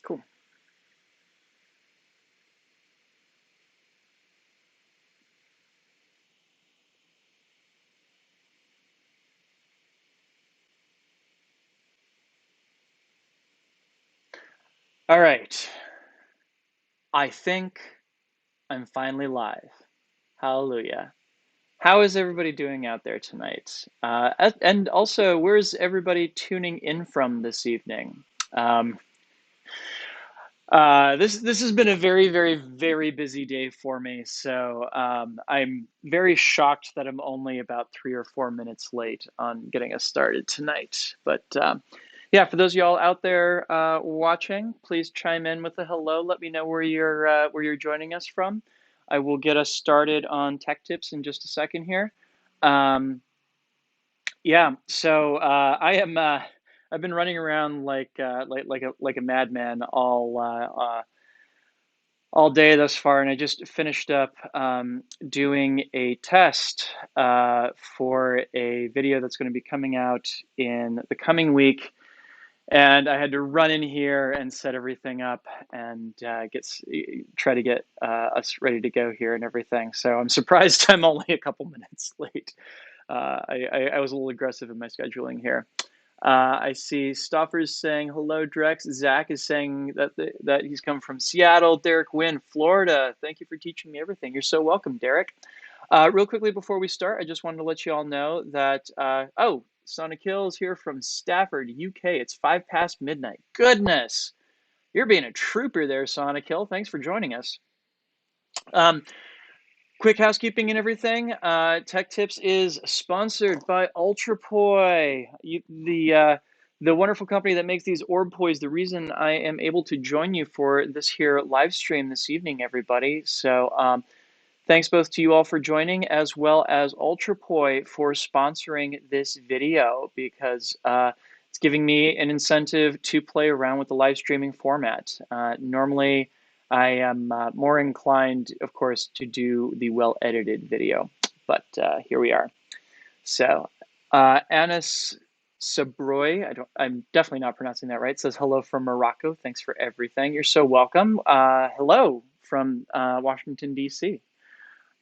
Cool. All right. I think I'm finally live. Hallelujah. How is everybody doing out there tonight? And also, where's everybody tuning in from this evening? Um, this has been a very, very, very busy day for me. So I'm very shocked that I'm only about 3 or 4 minutes late on getting us started tonight. But yeah, for those of y'all out there watching, please chime in with a hello. Let me know where you're joining us from. I will get us started on tech tips in just a second here. Um, yeah, so I've been running around like a madman all day thus far, and I just finished up doing a test for a video that's going to be coming out in the coming week. And I had to run in here and set everything up and try to get us ready to go here and everything. So I'm surprised I'm only a couple minutes late. I was a little aggressive in my scheduling here. I see Stoffer's saying hello, Drex. Zach is saying that he's come from Seattle. Derek Wynn, Florida. Thank you for teaching me everything. You're so welcome, Derek. Real quickly before we start, I just wanted to let you all know that Sonic Hill is here from Stafford, UK. It's 5 past midnight. Goodness, you're being a trooper there, Sonic Hill. Thanks for joining us. Um, Quick housekeeping and everything. Tech Tips is sponsored by Ultra Poi, the wonderful company that makes these orb pois. The reason I am able to join you for this here live stream this evening, everybody. So thanks both to you all for joining, as well as Ultra Poi for sponsoring this video, because it's giving me an incentive to play around with the live streaming format. Normally, I am more inclined, of course, to do the well-edited video, but here we are. So, Anis Sabroy, I'm definitely not pronouncing that right, says hello from Morocco. Thanks for everything. You're so welcome. Hello from Washington, D.C.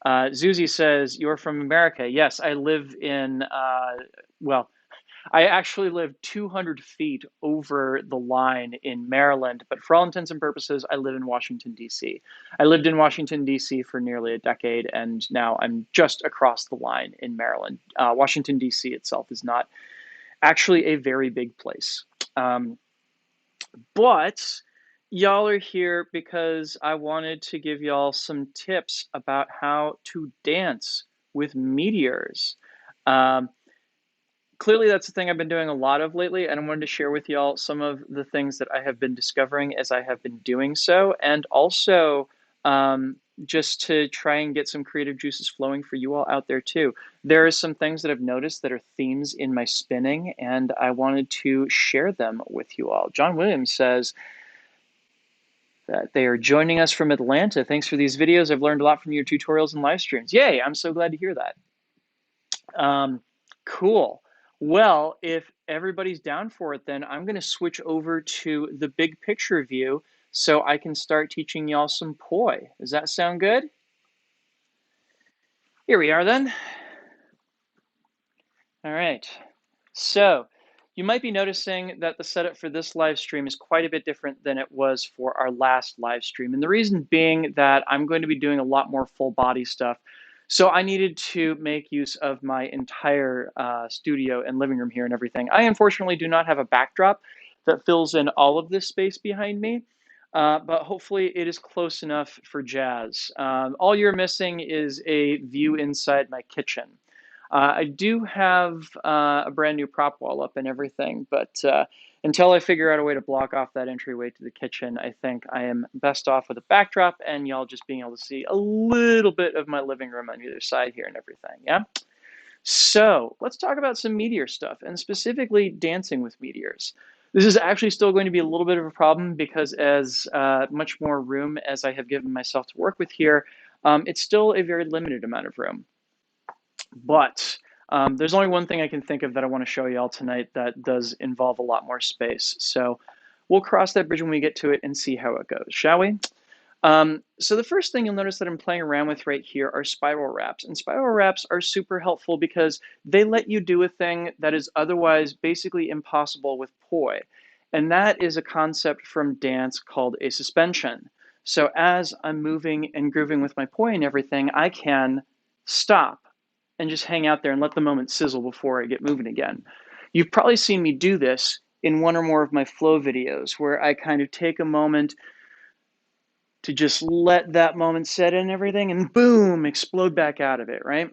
Zuzi says, you're from America. Yes, I live in, well, I actually live 200 feet over the line in Maryland, but for all intents and purposes, I live in Washington, D.C. I lived in Washington, D.C. for nearly a decade, and now I'm just across the line in Maryland. Washington, D.C. itself is not actually a very big place. But y'all are here because I wanted to give y'all some tips about how to dance with meteors. Um, Clearly, that's the thing I've been doing a lot of lately, and I wanted to share with y'all some of the things that I have been discovering as I have been doing so, and also um, just to try and get some creative juices flowing for you all out there too. There are some things that I've noticed that are themes in my spinning, and I wanted to share them with you all. John Williams says that they are joining us from Atlanta. Thanks for these videos. I've learned a lot from your tutorials and live streams. Yay, I'm so glad to hear that. Cool. Well, if everybody's down for it, then I'm going to switch over to the big picture view so I can start teaching y'all some poi. Does that sound good? Here we are then. All right. So you might be noticing that the setup for this live stream is quite a bit different than it was for our last live stream. And the reason being that I'm going to be doing a lot more full body stuff. So I needed to make use of my entire studio and living room here and everything. I unfortunately do not have a backdrop that fills in all of this space behind me. But hopefully it is close enough for jazz. All you're missing is a view inside my kitchen. I do have a brand new prop wall up and everything, but until I figure out a way to block off that entryway to the kitchen, I think I am best off with a backdrop and y'all just being able to see a little bit of my living room on either side here and everything, yeah? So let's talk about some meteor stuff, and specifically dancing with meteors. This is actually still going to be a little bit of a problem because as much more room as I have given myself to work with here, it's still a very limited amount of room. But there's only one thing I can think of that I want to show you all tonight that does involve a lot more space. So we'll cross that bridge when we get to it and see how it goes, shall we? So the first thing you'll notice that I'm playing around with right here are spiral wraps. And spiral wraps are super helpful because they let you do a thing that is otherwise basically impossible with poi. And that is a concept from dance called a suspension. So as I'm moving and grooving with my poi and everything, I can stop and just hang out there and let the moment sizzle before I get moving again. You've probably seen me do this in one or more of my flow videos where I kind of take a moment to just let that moment set in and everything and boom, explode back out of it, right?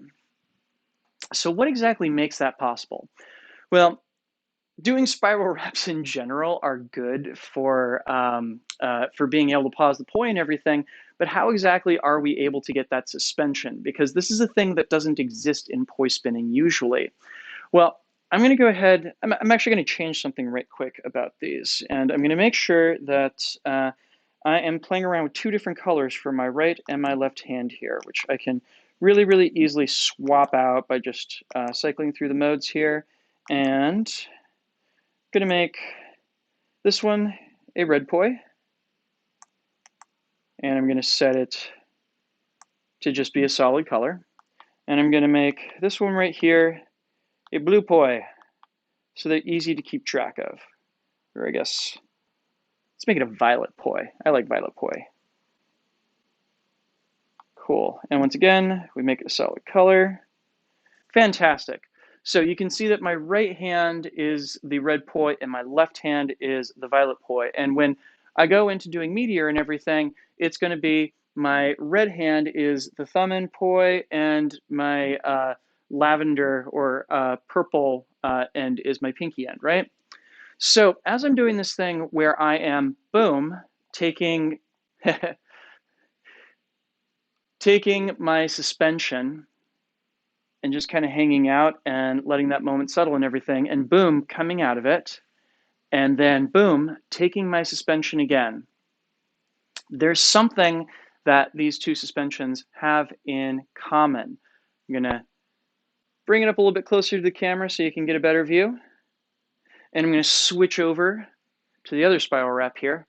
So what exactly makes that possible? Well, doing spiral wraps in general are good for being able to pause the poi and everything, but how exactly are we able to get that suspension? Because this is a thing that doesn't exist in poi spinning usually. Well, I'm going to go ahead, I'm actually going to change something right quick about these, and I'm going to make sure that I am playing around with two different colors for my right and my left hand here, which I can really, really easily swap out by just cycling through the modes here. And I'm going to make this one a red poi, and I'm going to set it to just be a solid color. And I'm going to make this one right here a blue poi, so they're easy to keep track of. Or I guess, let's make it a violet poi. I like violet poi. Cool. And once again, we make it a solid color. Fantastic. So you can see that my right hand is the red poi and my left hand is the violet poi. And when I go into doing Meteor and everything, it's going to be my red hand is the thumb end poi and my lavender or purple end is my pinky end, right? So as I'm doing this thing where I am, boom, taking taking my suspension and just kind of hanging out and letting that moment settle and everything, and boom, coming out of it, and then boom, taking my suspension again. There's something that these two suspensions have in common. I'm gonna bring it up a little bit closer to the camera so you can get a better view. And I'm gonna switch over to the other spiral wrap here.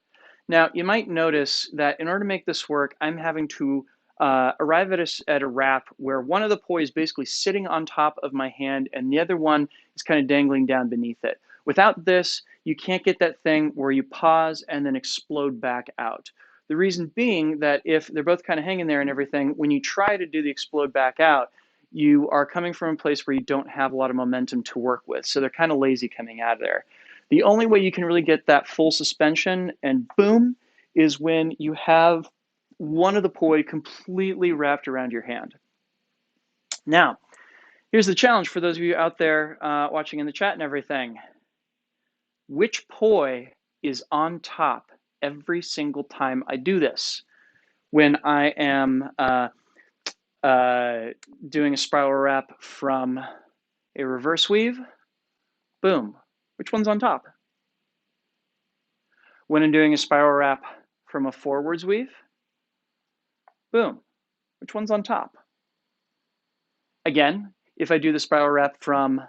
Now, you might notice that in order to make this work, I'm having to arrive at a wrap where one of the poi is basically sitting on top of my hand and the other one is kind of dangling down beneath it. Without this, you can't get that thing where you pause and then explode back out. The reason being that if they're both kind of hanging there and everything, when you try to do the explode back out, you are coming from a place where you don't have a lot of momentum to work with. So they're kind of lazy coming out of there. The only way you can really get that full suspension and boom is when you have one of the poi completely wrapped around your hand. Now, here's the challenge for those of you out there watching in the chat and everything. Which poi is on top every single time I do this? When I am doing a spiral wrap from a reverse weave, boom, which one's on top? When I'm doing a spiral wrap from a forwards weave, boom, which one's on top? Again, if I do the spiral wrap from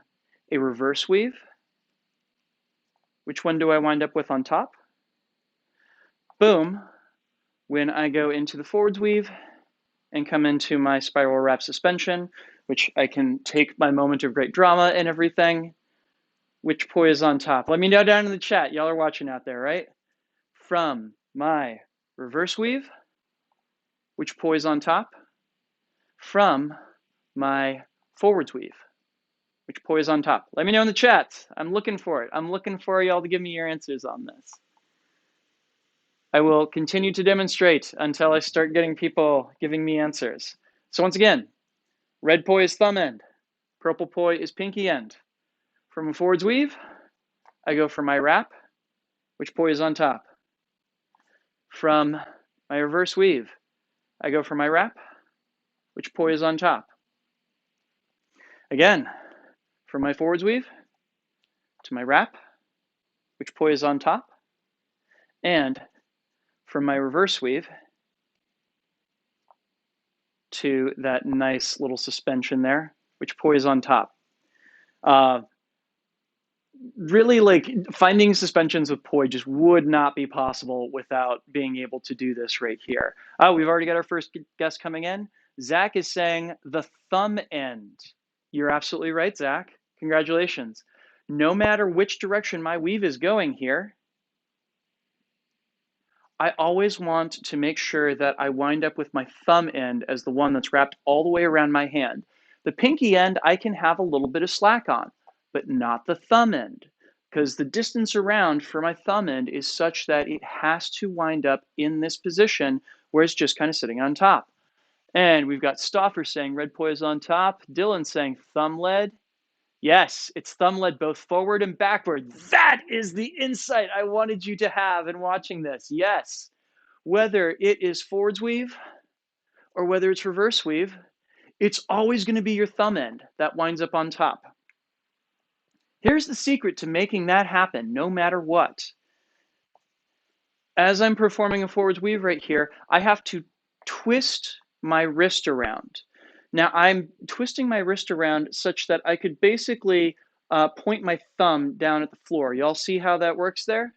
a reverse weave, which one do I wind up with on top? Boom, when I go into the forwards weave and come into my spiral wrap suspension, which I can take my moment of great drama and everything, which poi is on top? Let me know down in the chat. Y'all are watching out there, right? From my reverse weave, which poi is on top? From my forwards weave, which poi is on top? Let me know in the chat. I'm looking for it. I'm looking for y'all to give me your answers on this. I will continue to demonstrate until I start getting people giving me answers. So once again, red poi is thumb end, purple poi is pinky end. From a forwards weave, I go for my wrap, which poi is on top. From my reverse weave, I go for my wrap, which poi is on top. Again, from my forwards weave to my wrap, which poi is on top, and from my reverse weave to that nice little suspension there, which poi is on top. really, like, finding suspensions with poi just would not be possible without being able to do this right here. Oh, we've already got our first guest coming in. Zach is saying the thumb end. You're absolutely right, Zach. Congratulations. No matter which direction my weave is going here, I always want to make sure that I wind up with my thumb end as the one that's wrapped all the way around my hand. The pinky end I can have a little bit of slack on, but not the thumb end, because the distance around for my thumb end is such that it has to wind up in this position where it's just kind of sitting on top. And we've got Stoffer saying red poi is on top. Dylan saying thumb led. Yes, it's thumb led both forward and backward. That is the insight I wanted you to have in watching this. Yes, whether it is forwards weave or whether it's reverse weave, it's always going to be your thumb end that winds up on top. Here's the secret to making that happen no matter what. As I'm performing a forwards weave right here, I have to twist my wrist around. Now I'm twisting my wrist around such that I could basically point my thumb down at the floor. Y'all see how that works there?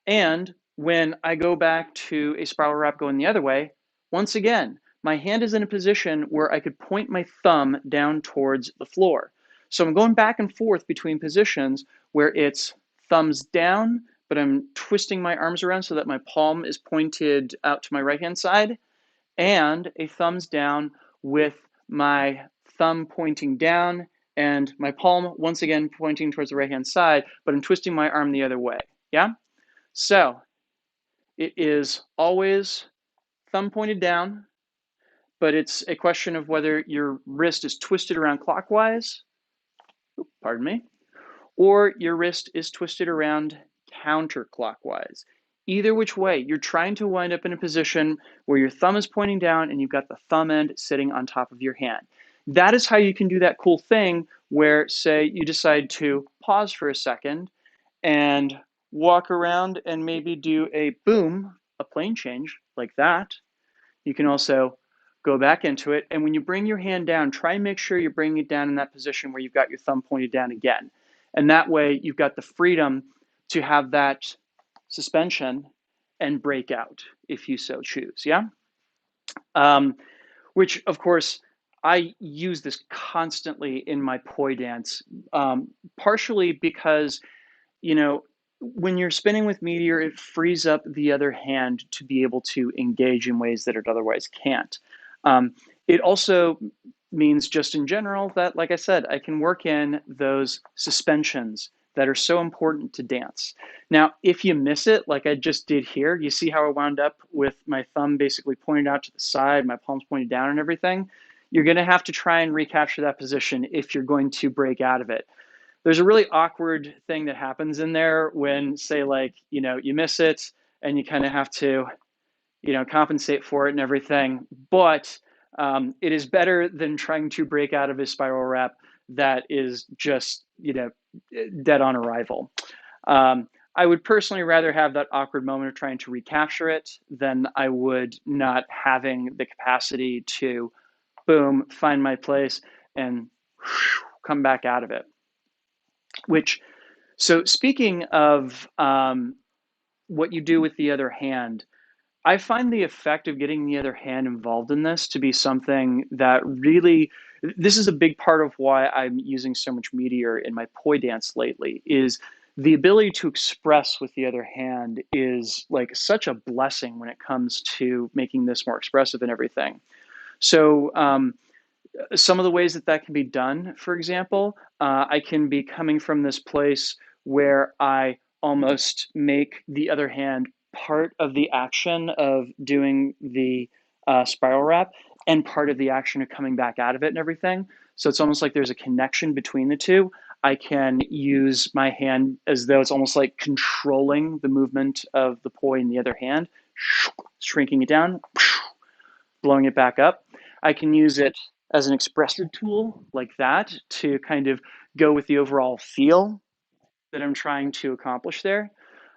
And when I go back to a spiral wrap going the other way, once again, my hand is in a position where I could point my thumb down towards the floor. So I'm going back and forth between positions where it's thumbs down, but I'm twisting my arms around so that my palm is pointed out to my right-hand side, and a thumbs down with my thumb pointing down and my palm once again pointing towards the right-hand side, but I'm twisting my arm the other way. Yeah? So it is always thumb pointed down, but it's a question of whether your wrist is twisted around clockwise, pardon me, or your wrist is twisted around counterclockwise. Either which way, you're trying to wind up in a position where your thumb is pointing down and you've got the thumb end sitting on top of your hand. That is how you can do that cool thing where, say, you decide to pause for a second and walk around and maybe do a boom, a plane change like that. You can also go back into it. And when you bring your hand down, try and make sure you're bringing it down in that position where you've got your thumb pointed down again. And that way you've got the freedom to have that suspension and break out if you so choose. Yeah. Which of course I use this constantly in my poi dance, partially because, you know, when you're spinning with Meteor, it frees up the other hand to be able to engage in ways that it otherwise can't. It also means just in general that, like I said, I can work in those suspensions that are so important to dance. Now, if you miss it, like I just did here, you see how I wound up with my thumb basically pointed out to the side, my palms pointed down and everything? You're gonna have to try and recapture that position if you're going to break out of it. There's a really awkward thing that happens in there when, say, like, you know, you miss it and you kind of have to, you know, compensate for it and everything. But it is better than trying to break out of a spiral wrap that is just, you know, dead on arrival. I would personally rather have that awkward moment of trying to recapture it than I would not having the capacity to, boom, find my place and come back out of it. Which, so speaking of what you do with the other hand, I find the effect of getting the other hand involved in this to be something that really, this is a big part of why I'm using so much Meteor in my poi dance lately, is the ability to express with the other hand is like such a blessing when it comes to making this more expressive and everything. So some of the ways that that can be done, for example, I can be coming from this place where I almost make the other hand part of the action of doing the spiral wrap and part of the action of coming back out of it and everything. So it's almost like there's a connection between the two. I can use my hand as though it's almost like controlling the movement of the poi in the other hand, shrinking it down, blowing it back up. I can use it as an expressive tool like that to kind of go with the overall feel that I'm trying to accomplish there.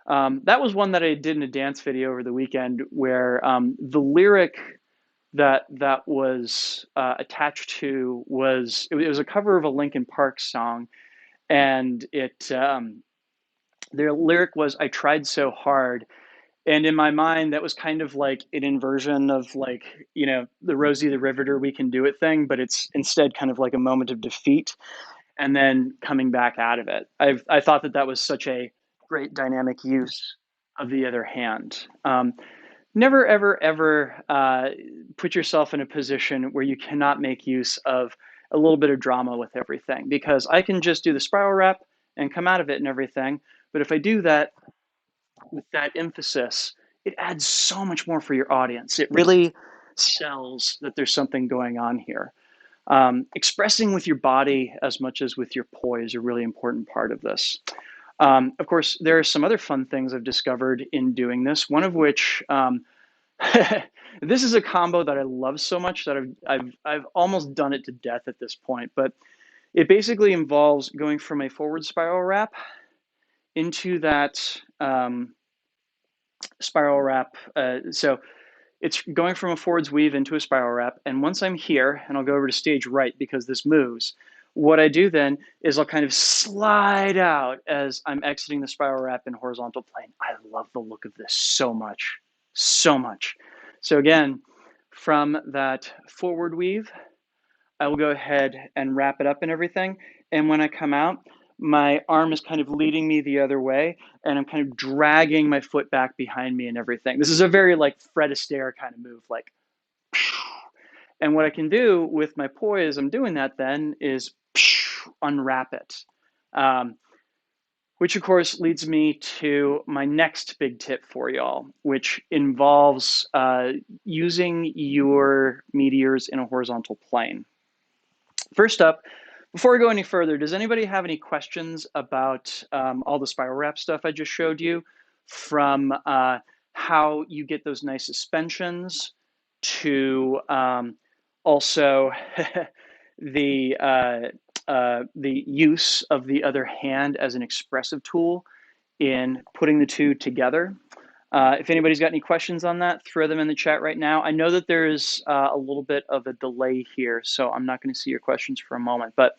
That was one that I did in a dance video over the weekend where the lyric that was attached to was, it was a cover of a Linkin Park song, And their lyric was, "I tried so hard." And in my mind, that was kind of like an inversion of like, the Rosie the Riveter, we can do it thing, but it's instead kind of like a moment of defeat and then coming back out of it. I thought that that was such a great dynamic use of the other hand. Never, ever, ever put yourself in a position where you cannot make use of a little bit of drama with everything, because I can just do the spiral wrap and come out of it and everything. But if I do that with that emphasis, it adds so much more for your audience. It really sells that there's something going on here. Expressing with your body as much as with your poi is a really important part of this. Of course, there are some other fun things I've discovered in doing this, one of which this is a combo that I love so much that I've almost done it to death at this point, but it basically involves going from a forward spiral wrap into that spiral wrap. So it's going from a forwards weave into a spiral wrap. And once I'm here, and I'll go over to stage right because this moves, what I do then is I'll kind of slide out as I'm exiting the spiral wrap in horizontal plane. I love the look of this so much, so much. So again, from that forward weave, I will go ahead and wrap it up and everything. And when I come out, my arm is kind of leading me the other way, and I'm kind of dragging my foot back behind me and everything. This is a very like Fred Astaire kind of move, like, and what I can do with my poi as I'm doing that then is unwrap it. Which of course leads me to my next big tip for y'all, which involves using your meteors in a horizontal plane. First up, before we go any further, does anybody have any questions about all the spiral wrap stuff I just showed you, from how you get those nice suspensions to also the use of the other hand as an expressive tool in putting the two together? If anybody's got any questions on that, throw them in the chat right now. I know that there's a little bit of a delay here, so I'm not going to see your questions for a moment. But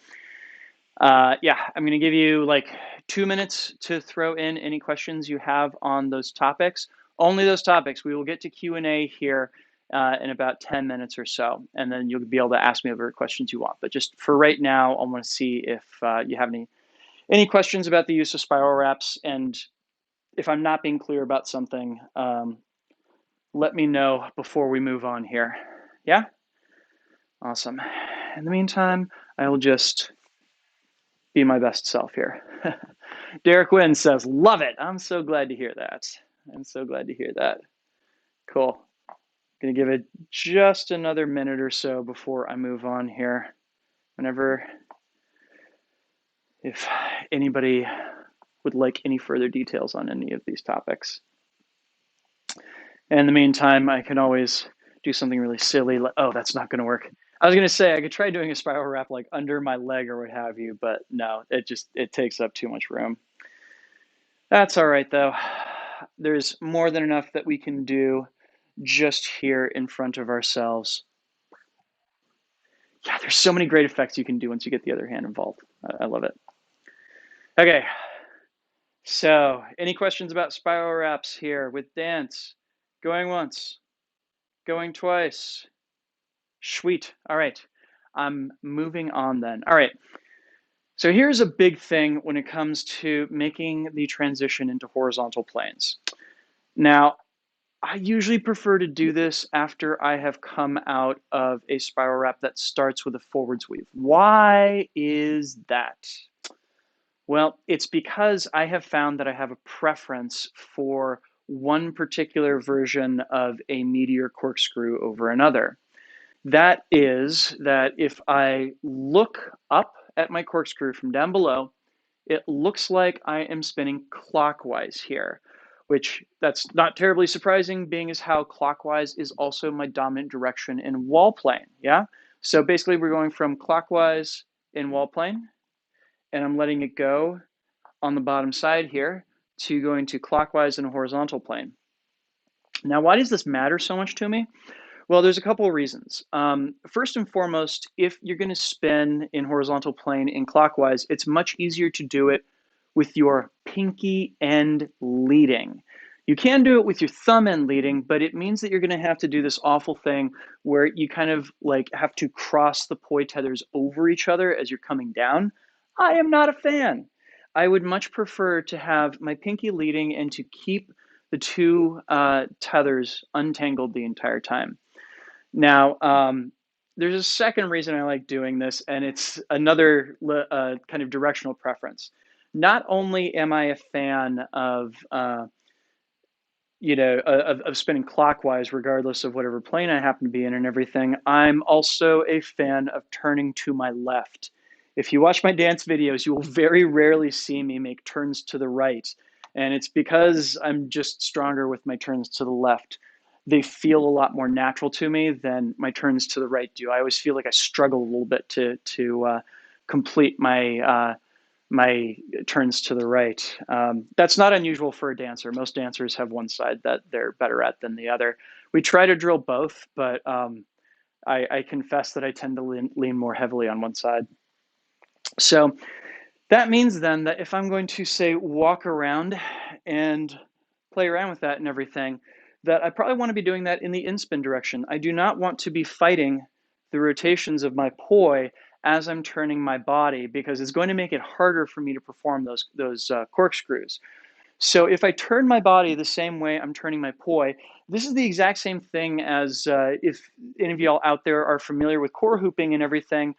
yeah, I'm going to give you like 2 minutes to throw in any questions you have on those topics. Only those topics. We will get to Q&A here in about 10 minutes or so, and then you'll be able to ask me whatever questions you want. But just for right now, I want to see if you have any questions about the use of spiral wraps. And if I'm not being clear about something, let me know before we move on here. Yeah? Awesome. In the meantime, I will just be my best self here. Derek Wynn says, love it. I'm so glad to hear that. I'm so glad to hear that. Cool. Gonna give it just another minute or so before I move on here. If anybody would like any further details on any of these topics. And in the meantime, I can always do something really silly. Like, oh, that's not going to work. I was going to say I could try doing a spiral wrap like under my leg or what have you, but no, it takes up too much room. That's all right though. There's more than enough that we can do just here in front of ourselves. Yeah, there's so many great effects you can do once you get the other hand involved. I love it. Okay. So, any questions about spiral wraps here with dance? Going once, going twice. Sweet. All right. I'm moving on then. All right. So here's a big thing when it comes to making the transition into horizontal planes. Now, I usually prefer to do this after I have come out of a spiral wrap that starts with a forwards weave. Why is that? Well, it's because I have found that I have a preference for one particular version of a Meteor corkscrew over another. That is that if I look up at my corkscrew from down below, it looks like I am spinning clockwise here, which that's not terribly surprising, being as how clockwise is also my dominant direction in wall plane, yeah? So basically we're going from clockwise in wall plane, and I'm letting it go on the bottom side here to going to clockwise in a horizontal plane. Now, why does this matter so much to me? Well, there's a couple of reasons. First and foremost, if you're going to spin in horizontal plane in clockwise, it's much easier to do it with your pinky end leading. You can do it with your thumb end leading, but it means that you're going to have to do this awful thing where you kind of like have to cross the poi tethers over each other as you're coming down. I am not a fan. I would much prefer to have my pinky leading and to keep the two tethers untangled the entire time. Now, there's a second reason I like doing this, and it's another kind of directional preference. Not only am I a fan of, of spinning clockwise, regardless of whatever plane I happen to be in and everything, I'm also a fan of turning to my left. If you watch my dance videos, you will very rarely see me make turns to the right. And it's because I'm just stronger with my turns to the left. They feel a lot more natural to me than my turns to the right do. I always feel like I struggle a little bit to complete my turns to the right. That's not unusual for a dancer. Most dancers have one side that they're better at than the other. We try to drill both, but I confess that I tend to lean more heavily on one side. So that means then that if I'm going to, say, walk around and play around with that and everything, that I probably want to be doing that in the in-spin direction. I do not want to be fighting the rotations of my poi as I'm turning my body, because it's going to make it harder for me to perform those corkscrews. So if I turn my body the same way I'm turning my poi, this is the exact same thing as if any of y'all out there are familiar with core hooping and everything.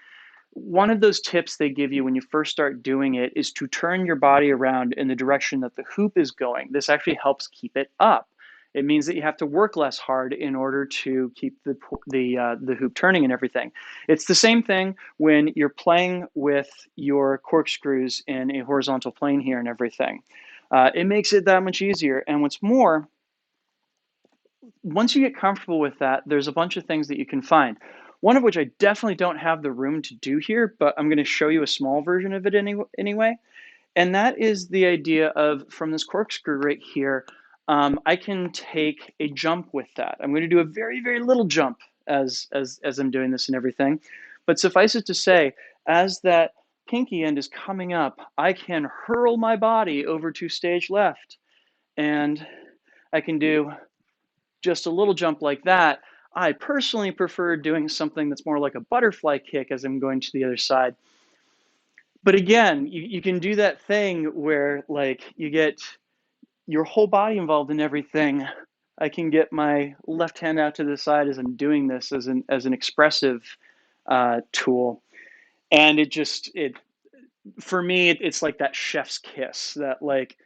One of those tips they give you when you first start doing it is to turn your body around in the direction that the hoop is going. This actually helps keep it up. It means that you have to work less hard in order to keep the hoop turning and everything. It's the same thing when you're playing with your corkscrews in a horizontal plane here and everything. It makes it that much easier. And what's more, once you get comfortable with that, there's a bunch of things that you can find. One of which I definitely don't have the room to do here, but I'm going to show you a small version of it anyway. And that is the idea of, from this corkscrew right here, I can take a jump with that. I'm going to do a very, very little jump as I'm doing this and everything. But suffice it to say, as that pinky end is coming up, I can hurl my body over to stage left. And I can do just a little jump like that. I personally prefer doing something that's more like a butterfly kick as I'm going to the other side. But again, you can do that thing where like you get your whole body involved in everything. I can get my left hand out to the side as I'm doing this as an expressive tool, and it for me it's like that chef's kiss that like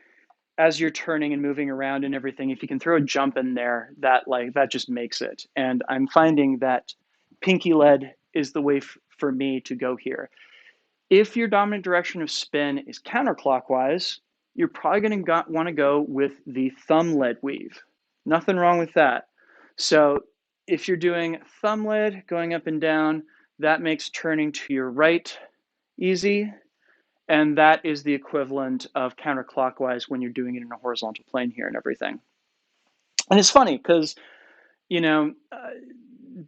as you're turning and moving around and everything, if you can throw a jump in there, that just makes it. And I'm finding that pinky led is the way for me to go here. If your dominant direction of spin is counterclockwise, you're probably going to want to go with the thumb led weave. Nothing wrong with that. So if you're doing thumb led going up and down, that makes turning to your right easy. And that is the equivalent of counterclockwise when you're doing it in a horizontal plane here and everything. And it's funny because, you know,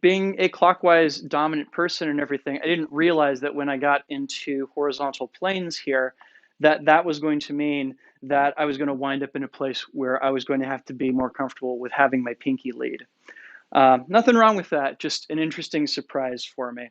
being a clockwise dominant person and everything, I didn't realize that when I got into horizontal planes here, that was going to mean that I was going to wind up in a place where I was going to have to be more comfortable with having my pinky lead. Nothing wrong with that, just an interesting surprise for me.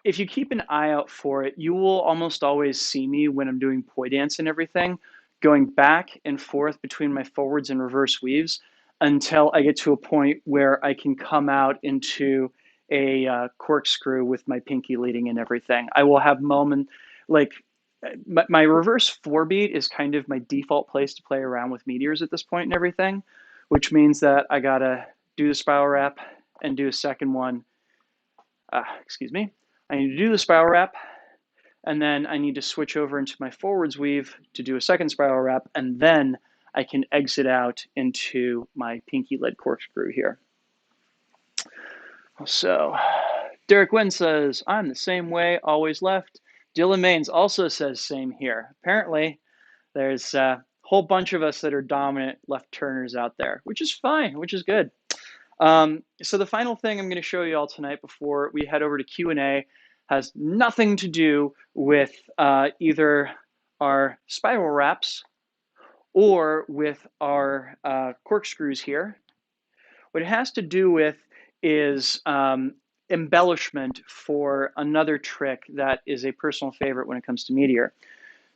If you keep an eye out for it, you will almost always see me when I'm doing poi dance and everything, going back and forth between my forwards and reverse weaves until I get to a point where I can come out into a corkscrew with my pinky leading and everything. I will have moments like my reverse four beat is kind of my default place to play around with meteors at this point and everything, which means that I gotta do the spiral wrap and do a second one. Excuse me. I need to do the spiral wrap, and then I need to switch over into my forwards weave to do a second spiral wrap, and then I can exit out into my pinky led corkscrew here. So Derek Wynn says, I'm the same way, always left. Dylan Maines also says same here. Apparently, there's a whole bunch of us that are dominant left turners out there, which is fine, which is good. So the final thing I'm going to show you all tonight before we head over to Q&A has nothing to do with either our spiral wraps or with our corkscrews here. What it has to do with is embellishment for another trick that is a personal favorite when it comes to Meteor.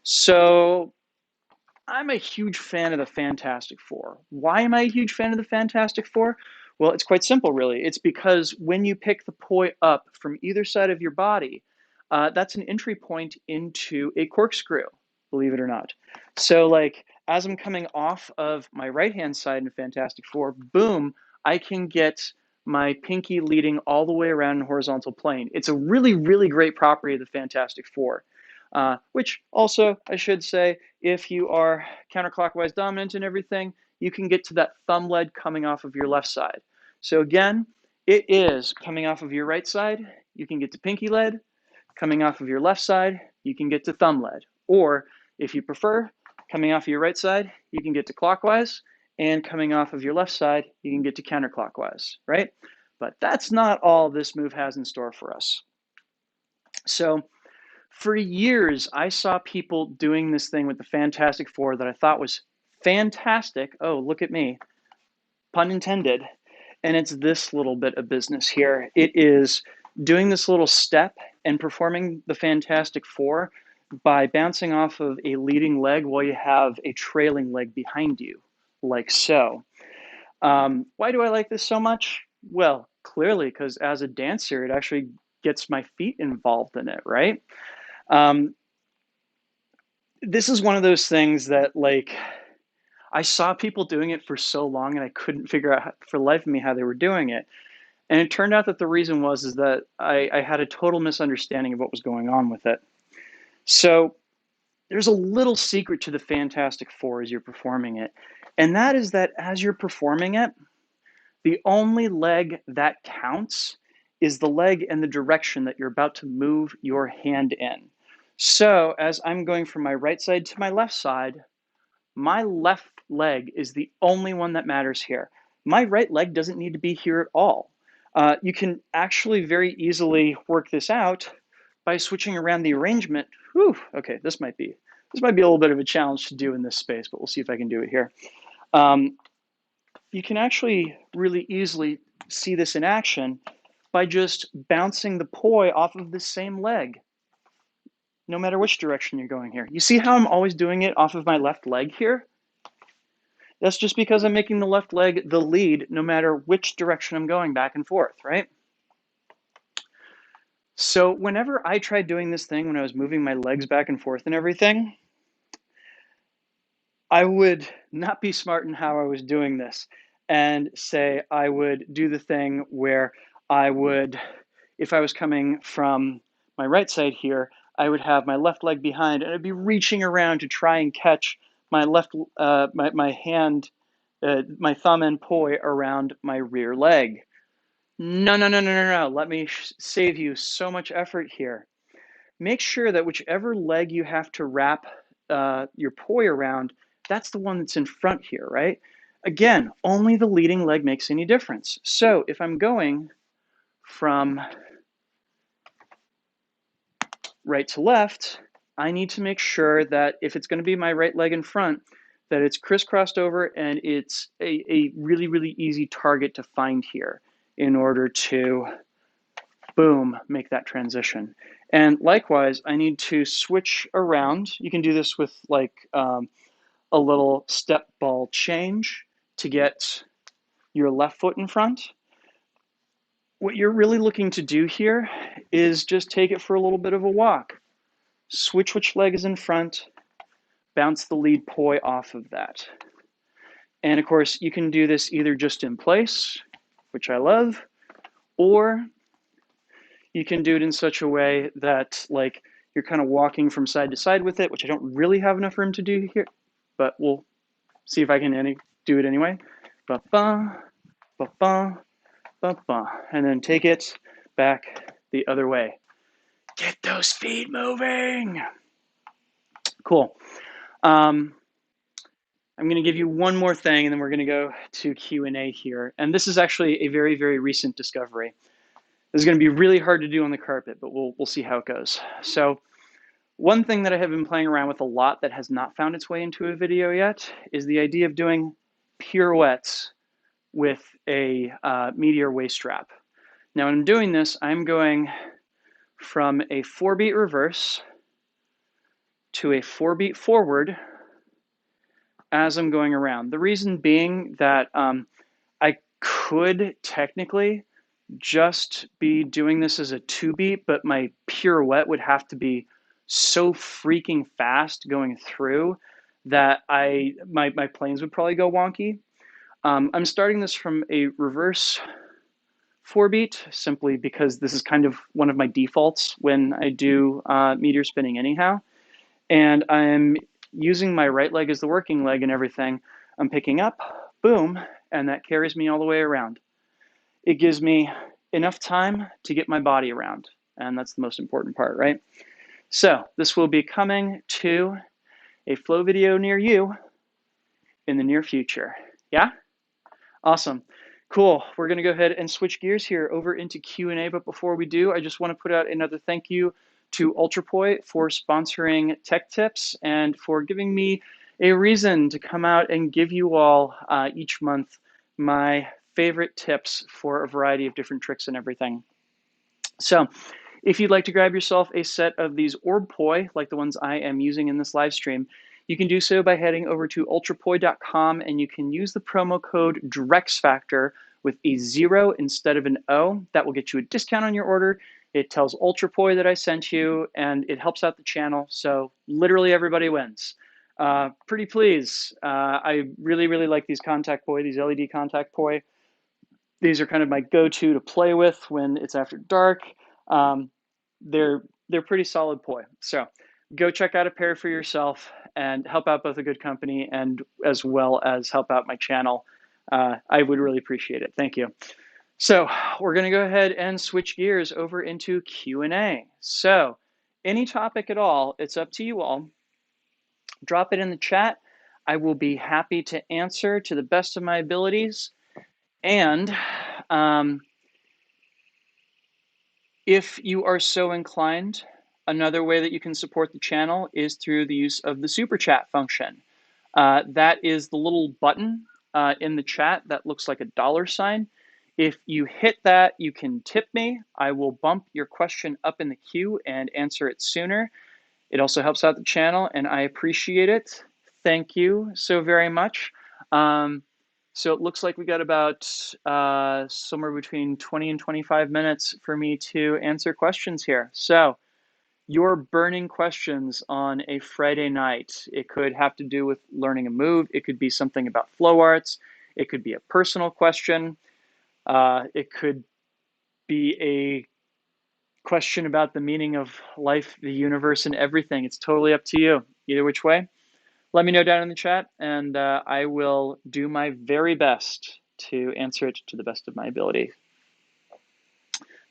So I'm a huge fan of the Fantastic Four. Why am I a huge fan of the Fantastic Four? Well, it's quite simple, really. It's because when you pick the poi up from either side of your body, that's an entry point into a corkscrew, believe it or not. So, like, as I'm coming off of my right-hand side in Fantastic Four, boom, I can get my pinky leading all the way around in a horizontal plane. It's a really, really great property of the Fantastic Four. Which also, I should say, if you are counterclockwise dominant and everything, you can get to that thumb lead coming off of your left side. So again, it is coming off of your right side, you can get to pinky lead. Coming off of your left side, you can get to thumb lead. Or if you prefer, coming off of your right side, you can get to clockwise. And coming off of your left side, you can get to counterclockwise, right? But that's not all this move has in store for us. So for years, I saw people doing this thing with the Fantastic Four that I thought was fantastic. Oh, look at me, pun intended. And it's this little bit of business here. It is doing this little step and performing the Fantastic Four by bouncing off of a leading leg while you have a trailing leg behind you, like so. Why do I like this so much? Well, clearly, because as a dancer, it actually gets my feet involved in it, right? This is one of those things that, like, I saw people doing it for so long and I couldn't figure out for the life of me how they were doing it. And it turned out that the reason is that I had a total misunderstanding of what was going on with it. So there's a little secret to the Fantastic Four as you're performing it. And that is that as you're performing it, the only leg that counts is the leg and the direction that you're about to move your hand in. So as I'm going from my right side to my left side, my left leg is the only one that matters here. My right leg doesn't need to be here at all. You can actually very easily work this out by switching around the arrangement. Whew, okay, this might be a little bit of a challenge to do in this space, but we'll see if I can do it here. You can actually really easily see this in action by just bouncing the poi off of the same leg, no matter which direction you're going here. You see how I'm always doing it off of my left leg here? That's just because I'm making the left leg the lead no matter which direction I'm going back and forth, right? So whenever I tried doing this thing when I was moving my legs back and forth and everything, I would not be smart in how I was doing this and say I would do the thing where I would, if I was coming from my right side here, I would have my left leg behind and I'd be reaching around to try and catch my left, my hand, my thumb and poi around my rear leg. No, no, no, no, no, no. Let me save you so much effort here. Make sure that whichever leg you have to wrap your poi around, that's the one that's in front here, right? Again, only the leading leg makes any difference. So if I'm going from right to left, I need to make sure that if it's going to be my right leg in front, that it's crisscrossed over and it's a really, really easy target to find here in order to, boom, make that transition. And likewise, I need to switch around. You can do this with like a little step ball change to get your left foot in front. What you're really looking to do here is just take it for a little bit of a walk. Switch which leg is in front, bounce the lead poi off of that. And of course, you can do this either just in place, which I love, or you can do it in such a way that like you're kind of walking from side to side with it, which I don't really have enough room to do here, but we'll see if I can do it anyway. Ba-ba, ba-ba, ba-ba, and then take it back the other way. Get those feet moving. Cool. I'm going to give you one more thing, and then we're going to go to Q&A here. And this is actually a very, very recent discovery. This is going to be really hard to do on the carpet, but we'll see how it goes. So one thing that I have been playing around with a lot that has not found its way into a video yet is the idea of doing pirouettes with a Meteor waist strap. Now, when I'm doing this, I'm going from a 4-beat reverse to a 4-beat forward as I'm going around. The reason being that I could technically just be doing this as a 2-beat, but my pirouette would have to be so freaking fast going through that my planes would probably go wonky. I'm starting this from a reverse 4-beat simply because this is kind of one of my defaults when I do meteor spinning anyhow. And I'm using my right leg as the working leg and everything. I'm picking up, boom, and that carries me all the way around. It gives me enough time to get my body around, and that's the most important part, right? So this will be coming to a flow video near you in the near future. Yeah? Awesome. Cool. We're going to go ahead and switch gears here over into Q&A, but before we do, I just want to put out another thank you to Poi for sponsoring Tech Tips and for giving me a reason to come out and give you all each month my favorite tips for a variety of different tricks and everything. So if you'd like to grab yourself a set of these orb poi, like the ones I am using in this live stream, you can do so by heading over to ultrapoi.com and you can use the promo code DREXFACTOR with a 0 instead of an O. That will get you a discount on your order. It tells Ultrapoi that I sent you, and it helps out the channel, so literally everybody wins. Pretty please. I really, really like these Contact Poi, these LED Contact Poi. These are kind of my go-to to play with when it's after dark. Um, they're pretty solid poi. So go check out a pair for yourself and help out both a good company and as well as help out my channel. I would really appreciate it. Thank you. So we're going to go ahead and switch gears over into Q&A. So any topic at all, it's up to you all. Drop it in the chat. I will be happy to answer to the best of my abilities. And if you are so inclined, another way that you can support the channel is through the use of the super chat function. That is the little button in the chat that looks like a $sign. If you hit that, you can tip me. I will bump your question up in the queue and answer it sooner. It also helps out the channel, and I appreciate it. Thank you so very much. So it looks like we got about somewhere between 20 and 25 minutes for me to answer questions here. So your burning questions on a Friday night. It could have to do with learning a move. It could be something about flow arts. It could be a personal question. It could be a question about the meaning of life, the universe, and everything. It's totally up to you. Either which way, let me know down in the chat, and I will do my very best to answer it to the best of my ability.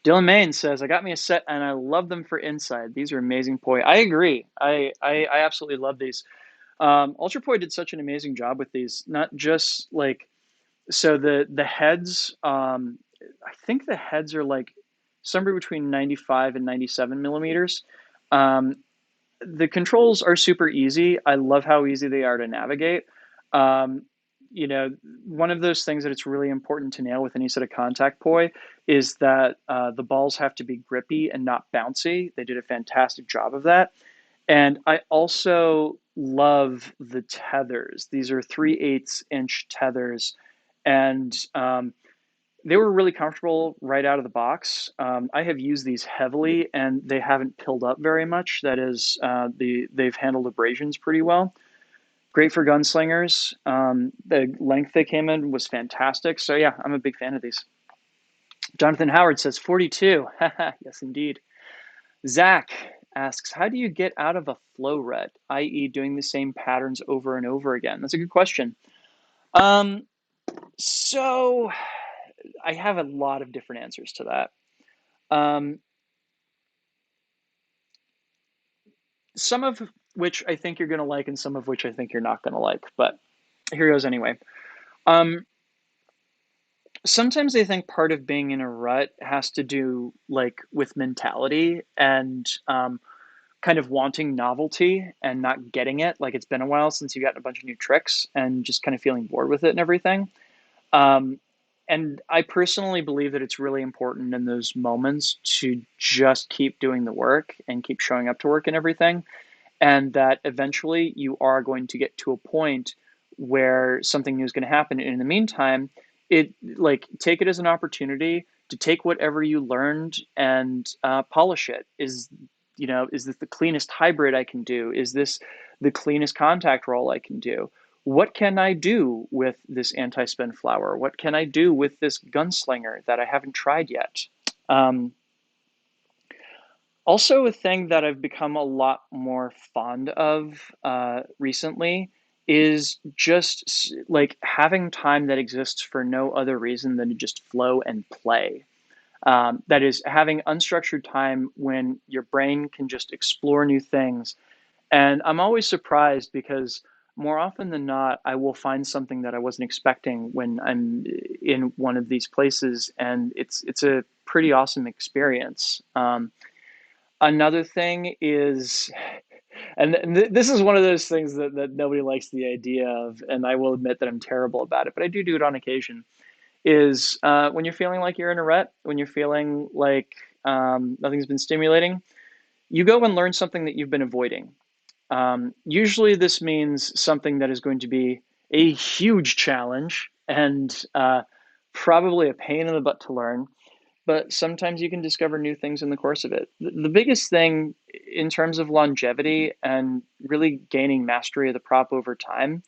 Dylan Main says, I got me a set and I love them for inside. These are amazing poi. I agree. I absolutely love these. Ultra Poi did such an amazing job with these. Not just like, so the heads, I think the heads are like somewhere between 95 and 97 millimeters. The controls are super easy. I love how easy they are to navigate. Um, you know, one of those things that it's really important to nail with any set of contact poi is that the balls have to be grippy and not bouncy. They did a fantastic job of that. And I also love the tethers. These are 3/8 inch tethers. And they were really comfortable right out of the box. I have used these heavily, and they haven't pilled up very much. That is, they've handled abrasions pretty well. Great for gunslingers. The length they came in was fantastic. So yeah, I'm a big fan of these. Jonathan Howard says 42. Yes, indeed. Zach asks, how do you get out of a flow rut, i.e. doing the same patterns over and over again? That's a good question. So I have a lot of different answers to that. Some of which I think you're going to like and some of which I think you're not going to like. But Here goes anyway. Um, Sometimes I think part of being in a rut has to do like with mentality and kind of wanting novelty and not getting it. Like it's been a while since you got a bunch of new tricks and just kind of feeling bored with it and everything. Um, and I personally believe that it's really important in those moments to just keep doing the work and keep showing up to work and everything, and that eventually you are going to get to a point where something new is going to happen. And in the meantime, it like take it as an opportunity to take whatever you learned and polish it. Is this the cleanest hybrid I can do? Is this the cleanest contact roll I can do? What can I do with this anti-spin flower? What can I do with this gunslinger that I haven't tried yet? Um, Also, a thing that I've become a lot more fond of recently is just like having time that exists for no other reason than to just flow and play. That is, having unstructured time when your brain can just explore new things. And I'm always surprised because more often than not, I will find something that I wasn't expecting when I'm in one of these places, and it's a pretty awesome experience. Another thing is, and this is one of those things that nobody likes the idea of, and I will admit that I'm terrible about it, but I do it on occasion, is when you're feeling like you're in a rut, when you're feeling like nothing's been stimulating, you go and learn something that you've been avoiding. Usually, this means something that is going to be a huge challenge and probably a pain in the butt to learn, but sometimes you can discover new things in the course of it. The biggest thing in terms of longevity and really gaining mastery of the prop over time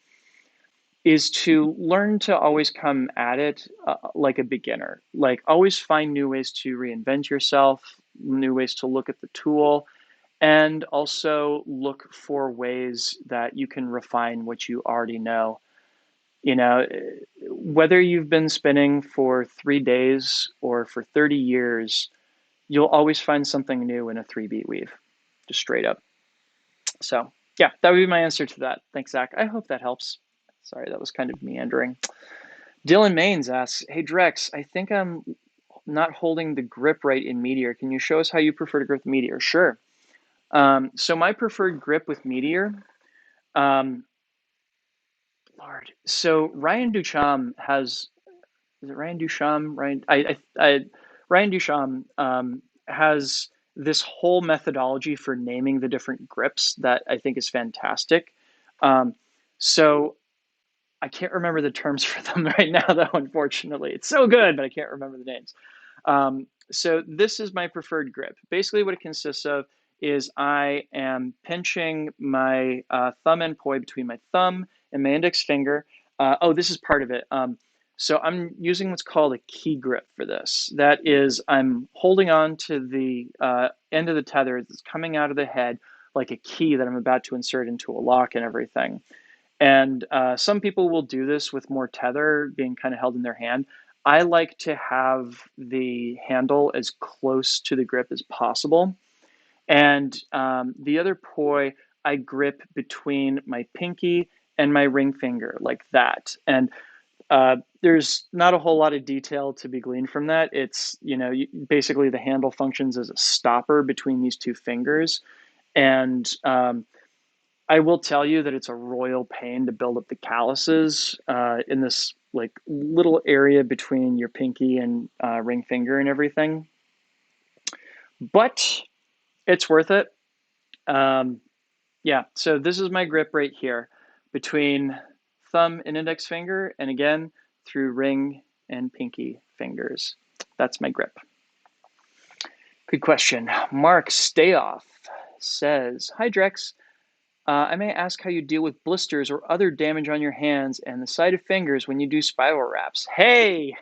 is to learn to always come at it like a beginner. Like, always find new ways to reinvent yourself, new ways to look at the tool, and also look for ways that you can refine what you already know. You know, whether you've been spinning for 3 days or for 30 years, you'll always find something new in a 3-beat weave, just straight up. So, yeah, that would be my answer to that. Thanks, Zach. I hope that helps. Sorry, that was kind of meandering. Dylan Maines asks, "Hey Drex, I think I'm not holding the grip right in Meteor. Can you show us how you prefer to grip Meteor?" Sure. So my preferred grip with Meteor, um, Lord. So Ryan Ducham has, is it Ryan Ducham? Ryan Ducham has this whole methodology for naming the different grips that I think is fantastic. Um, so I can't remember the terms for them right now, though. Unfortunately, it's so good, but I can't remember the names. So this is my preferred grip. Basically, what it consists of is I am pinching my thumb and poi between my thumb and my index finger. Oh, this is part of it. So I'm using what's called a key grip for this. That is, I'm holding on to the end of the tether that's coming out of the head like a key that I'm about to insert into a lock and everything. And some people will do this with more tether being kind of held in their hand. I like to have the handle as close to the grip as possible. And the other poi, I grip between my pinky and my ring finger like that. And there's not a whole lot of detail to be gleaned from that. It's, basically the handle functions as a stopper between these two fingers. And I will tell you that it's a royal pain to build up the calluses in this like little area between your pinky and ring finger and everything. But it's worth it. Um, yeah, so this is my grip right here between thumb and index finger, and again through ring and pinky fingers. That's my grip. Good question. Mark Stayoff says, "Hi Drex. I may ask how you deal with blisters or other damage on your hands and the side of fingers when you do spiral wraps." Hey,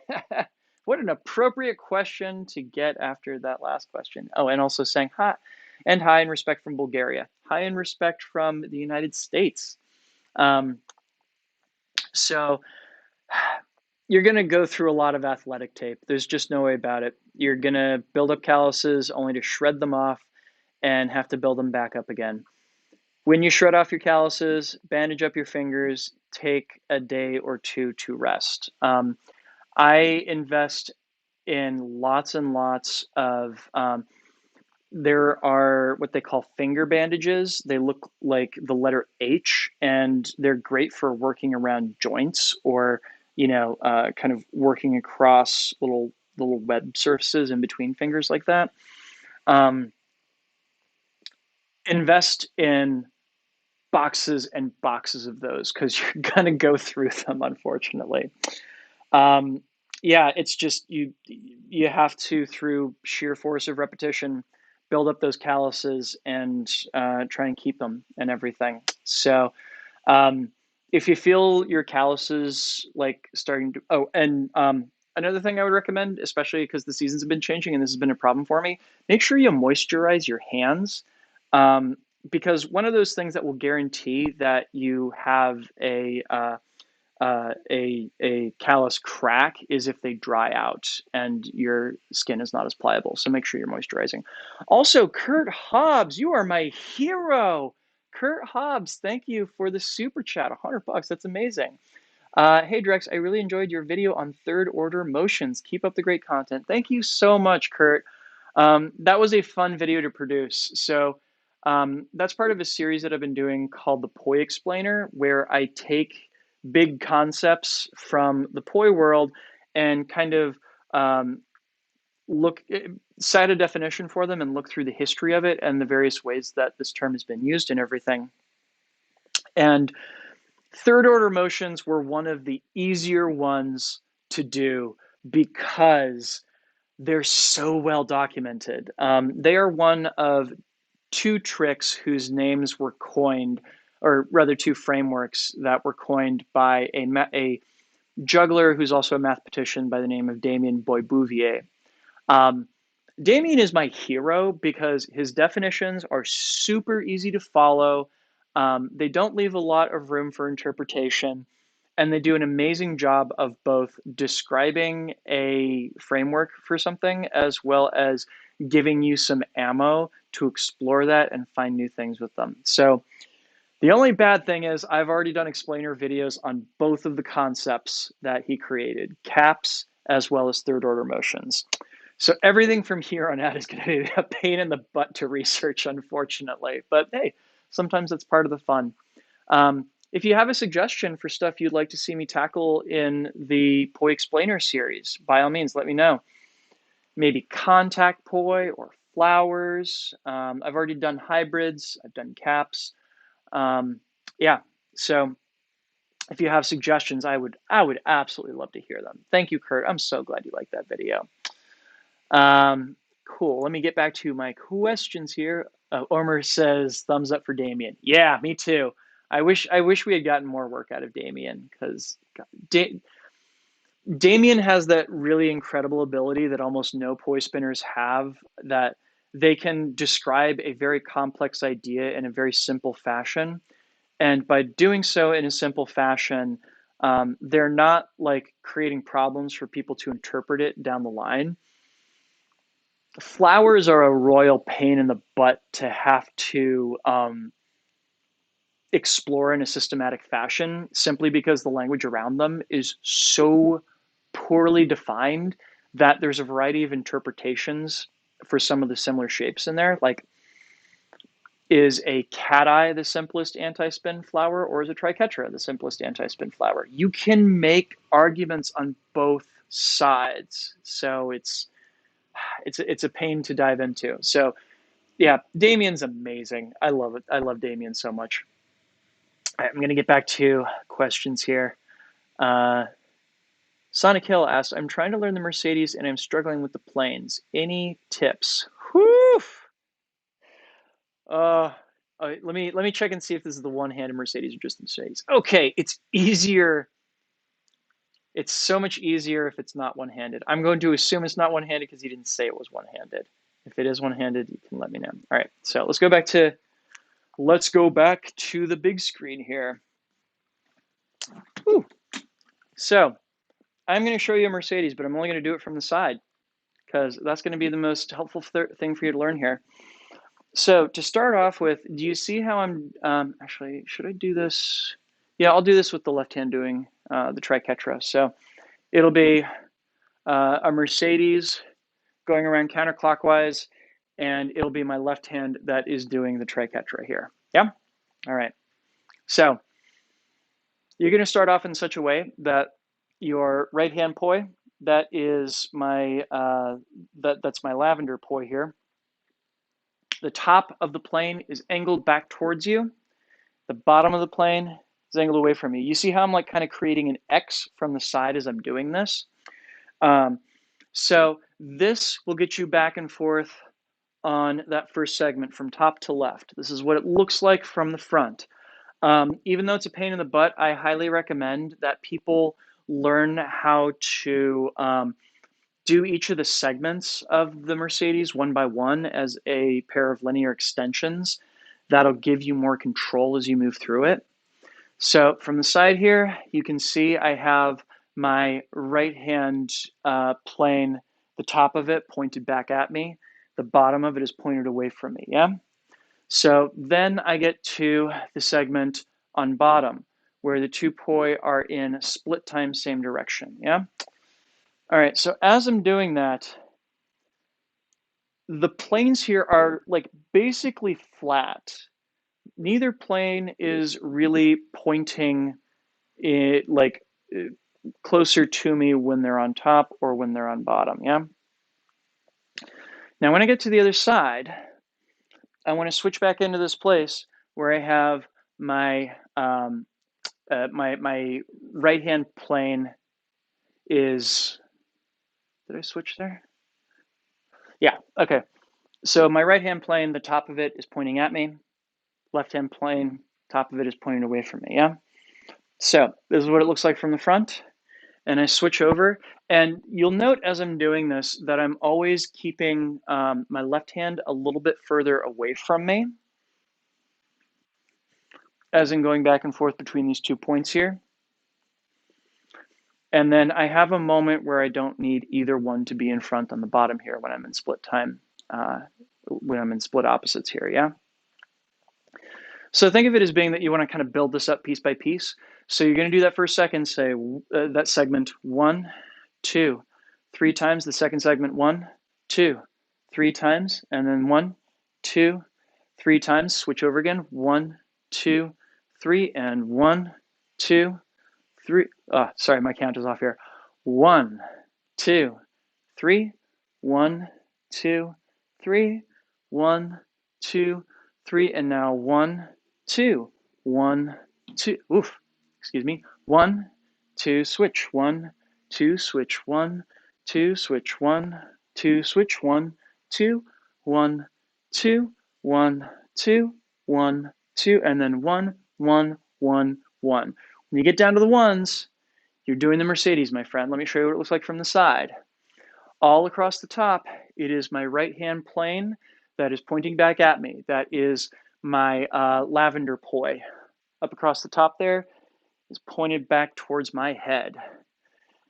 what an appropriate question to get after that last question. Oh, and also saying hi, and hi in respect from Bulgaria. Hi in respect from the United States. Um, so you're going to go through a lot of athletic tape. There's just no way about it. You're going to build up calluses only to shred them off and have to build them back up again. When you shred off your calluses, bandage up your fingers, take a day or two to rest. I invest in lots and lots of there are what they call finger bandages. They look like the letter H, and they're great for working around joints or kind of working across little web surfaces in between fingers like that. Um, invest in boxes and boxes of those because you're gonna go through them, unfortunately. Um, yeah, it's just you have to, through sheer force of repetition, build up those calluses and try and keep them and everything. So um, if you feel your calluses like starting to, oh, and another thing I would recommend, especially because the seasons have been changing and this has been a problem for me, make sure you moisturize your hands. Um, because one of those things that will guarantee that you have a callus crack is if they dry out and your skin is not as pliable. So make sure you're moisturizing. Also, Kurt Hobbs, you are my hero. Kurt Hobbs, thank you for the super chat. $100. That's amazing. Hey Drex, I really enjoyed your video on third order motions. Keep up the great content. Thank you so much, Kurt. That was a fun video to produce. So that's part of a series that I've been doing called the Poi Explainer, where I take big concepts from the Poi world and kind of look cite a definition for them and look through the history of it and the various ways that this term has been used and everything. And third order motions were one of the easier ones to do because they're so well documented. They are one of two tricks whose names were coined, or rather two frameworks that were coined by a juggler who's also a mathematician by the name of Damien Boy-Bouvier. Damien is my hero because his definitions are super easy to follow. They don't leave a lot of room for interpretation, and they do an amazing job of both describing a framework for something as well as giving you some ammo to explore that and find new things with them. So the only bad thing is I've already done explainer videos on both of the concepts that he created, caps as well as third order motions. So everything from here on out is going to be a pain in the butt to research, unfortunately. But hey, sometimes that's part of the fun. If you have a suggestion for stuff you'd like to see me tackle in the Poi Explainer series, by all means, let me know. Maybe Contact Poi or flowers. I've already done hybrids. I've done caps. Yeah, so if you have suggestions, I would absolutely love to hear them. Thank you, Kurt. I'm so glad you liked that video. Cool. Let me get back to my questions here. Ormer says thumbs up for Damien. Yeah, me too. I wish we had gotten more work out of Damien because Damien has that really incredible ability that almost no poi spinners have, that they can describe a very complex idea in a very simple fashion. And by doing so in a simple fashion, they're not like creating problems for people to interpret it down the line. Flowers are a royal pain in the butt to have to explore in a systematic fashion simply because the language around them is so poorly defined that there's a variety of interpretations for some of the similar shapes in there. Like, is a cat eye the simplest anti-spin flower, or is a triquetra the simplest anti-spin flower? You can make arguments on both sides, so it's a pain to dive into. So yeah, Damien's amazing. I love it. I love Damien so much. All right, I'm gonna get back to questions here. Sonic Hill asked, I'm trying to learn the Mercedes and I'm struggling with the planes. Any tips? Whew. Let me check and see if this is the one-handed Mercedes or just the Mercedes. Okay, it's easier. It's so much easier if it's not one-handed. I'm going to assume it's not one-handed because he didn't say it was one-handed. If it is one-handed, you can let me know. All right, so let's go back to the big screen here. Whew. So I'm going to show you a Mercedes, but I'm only going to do it from the side because that's going to be the most helpful thing for you to learn here. So to start off with, do you see how I'm, actually, should I do this? Yeah, I'll do this with the left hand doing the triquetra. So it'll be a Mercedes going around counterclockwise, and it'll be my left hand that is doing the triquetra here. Yeah? All right. So you're going to start off in such a way that your right hand poi, that is my that's my lavender poi here. The top of the plane is angled back towards you. The bottom of the plane is angled away from you. You see how I'm like kind of creating an X from the side as I'm doing this? So this will get you back and forth on that first segment from top to left. This is what it looks like from the front. Even though it's a pain in the butt, I highly recommend that people learn how to do each of the segments of the Mercedes one by one as a pair of linear extensions. That'll give you more control as you move through it. So from the side here, you can see I have my right hand plane, the top of it pointed back at me. The bottom of it is pointed away from me, yeah? So then I get to the segment on bottom, where the two poi are in split time, same direction, yeah? All right, so as I'm doing that, the planes here are like basically flat. Neither plane is really pointing it like closer to me when they're on top or when they're on bottom, yeah? Now when I get to the other side, I want to switch back into this place where I have my my right hand plane is, did I switch there? Yeah, okay. So my right hand plane, the top of it is pointing at me. Left hand plane, top of it is pointing away from me, yeah? So this is what it looks like from the front. And I switch over, and you'll note as I'm doing this that I'm always keeping my left hand a little bit further away from me as I'm going back and forth between these 2 points here. And then I have a moment where I don't need either one to be in front on the bottom here when I'm in split time, when I'm in split opposites here, yeah? So think of it as being that you want to kind of build this up piece by piece. So you're going to do that for a second, say that segment 1, 2, 3 times, the second segment 1, 2, 3 times, and then 1, 2, 3 times, switch over again, 1, 2, 3, and 1, 2, 3. Sorry, my count is off here. 1, 2, 3, 1, 2, 3, 1, 2, 3, and now 1, 2, 1, 2. Oof, excuse me. 1, 2, switch. 1, 2, switch. 1, 2, switch. 1, 2, switch. 1, 2, 1, 2, 1, 2, 1, 2, and then 1, 1, 1, 1. When you get down to the ones, you're doing the Mercedes, my friend. Let me show you what it looks like from the side. All across the top, it is my right hand plane that is pointing back at me. That is my lavender poi. Up across the top there is pointed back towards my head.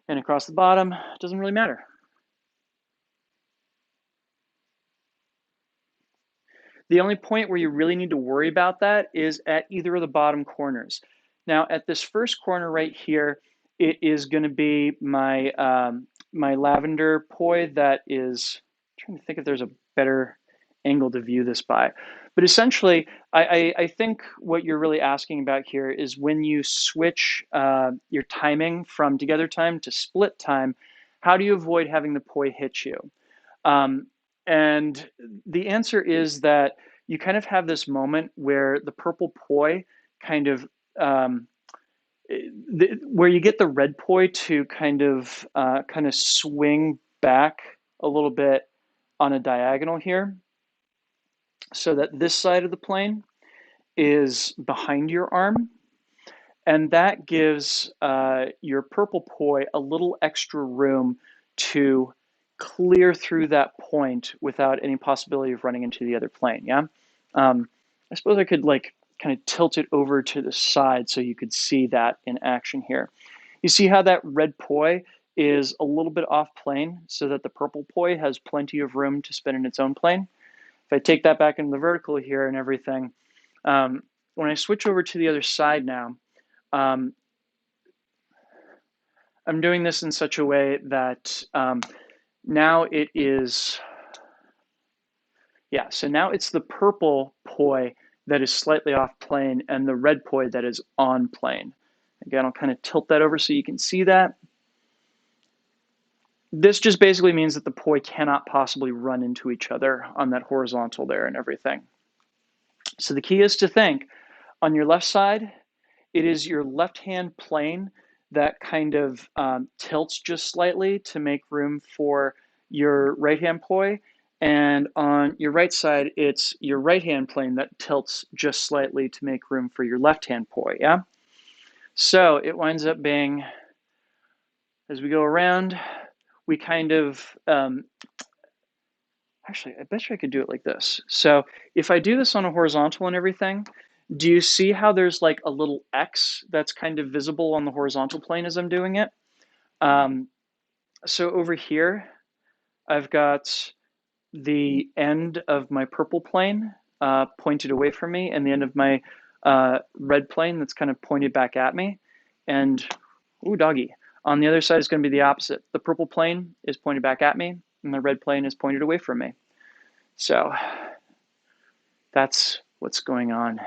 And across the bottom, it doesn't really matter. The only point where you really need to worry about that is at either of the bottom corners. Now, at this first corner right here, it is going to be my my lavender poi that is, I'm trying to think if there's a better angle to view this by. But essentially, I think what you're really asking about here is when you switch your timing from together time to split time, how do you avoid having the poi hit you? And the answer is that you kind of have this moment where the purple poi kind of where you get the red poi to kind of swing back a little bit on a diagonal here, so that this side of the plane is behind your arm, and that gives your purple poi a little extra room to clear through that point without any possibility of running into the other plane, yeah? I suppose I could like kind of tilt it over to the side so you could see that in action here. You see how that red poi is a little bit off plane so that the purple poi has plenty of room to spin in its own plane? If I take that back into the vertical here and everything, when I switch over to the other side now, I'm doing this in such a way that now it is, yeah, so now it's the purple poi that is slightly off plane and the red poi that is on plane. Again, I'll kind of tilt that over so you can see that. This just basically means that the poi cannot possibly run into each other on that horizontal there and everything. So the key is to think on your left side, it is your left-hand plane that kind of tilts just slightly to make room for your right-hand poi. And on your right side, it's your right-hand plane that tilts just slightly to make room for your left-hand poi, yeah? So it winds up being, as we go around, we kind of, actually, I bet you I could do it like this. So if I do this on a horizontal and everything, do you see how there's like a little X that's kind of visible on the horizontal plane as I'm doing it? So over here, I've got the end of my purple plane pointed away from me and the end of my red plane that's kind of pointed back at me. And, ooh, doggy. On the other side is going to be the opposite. The purple plane is pointed back at me and the red plane is pointed away from me. So that's what's going on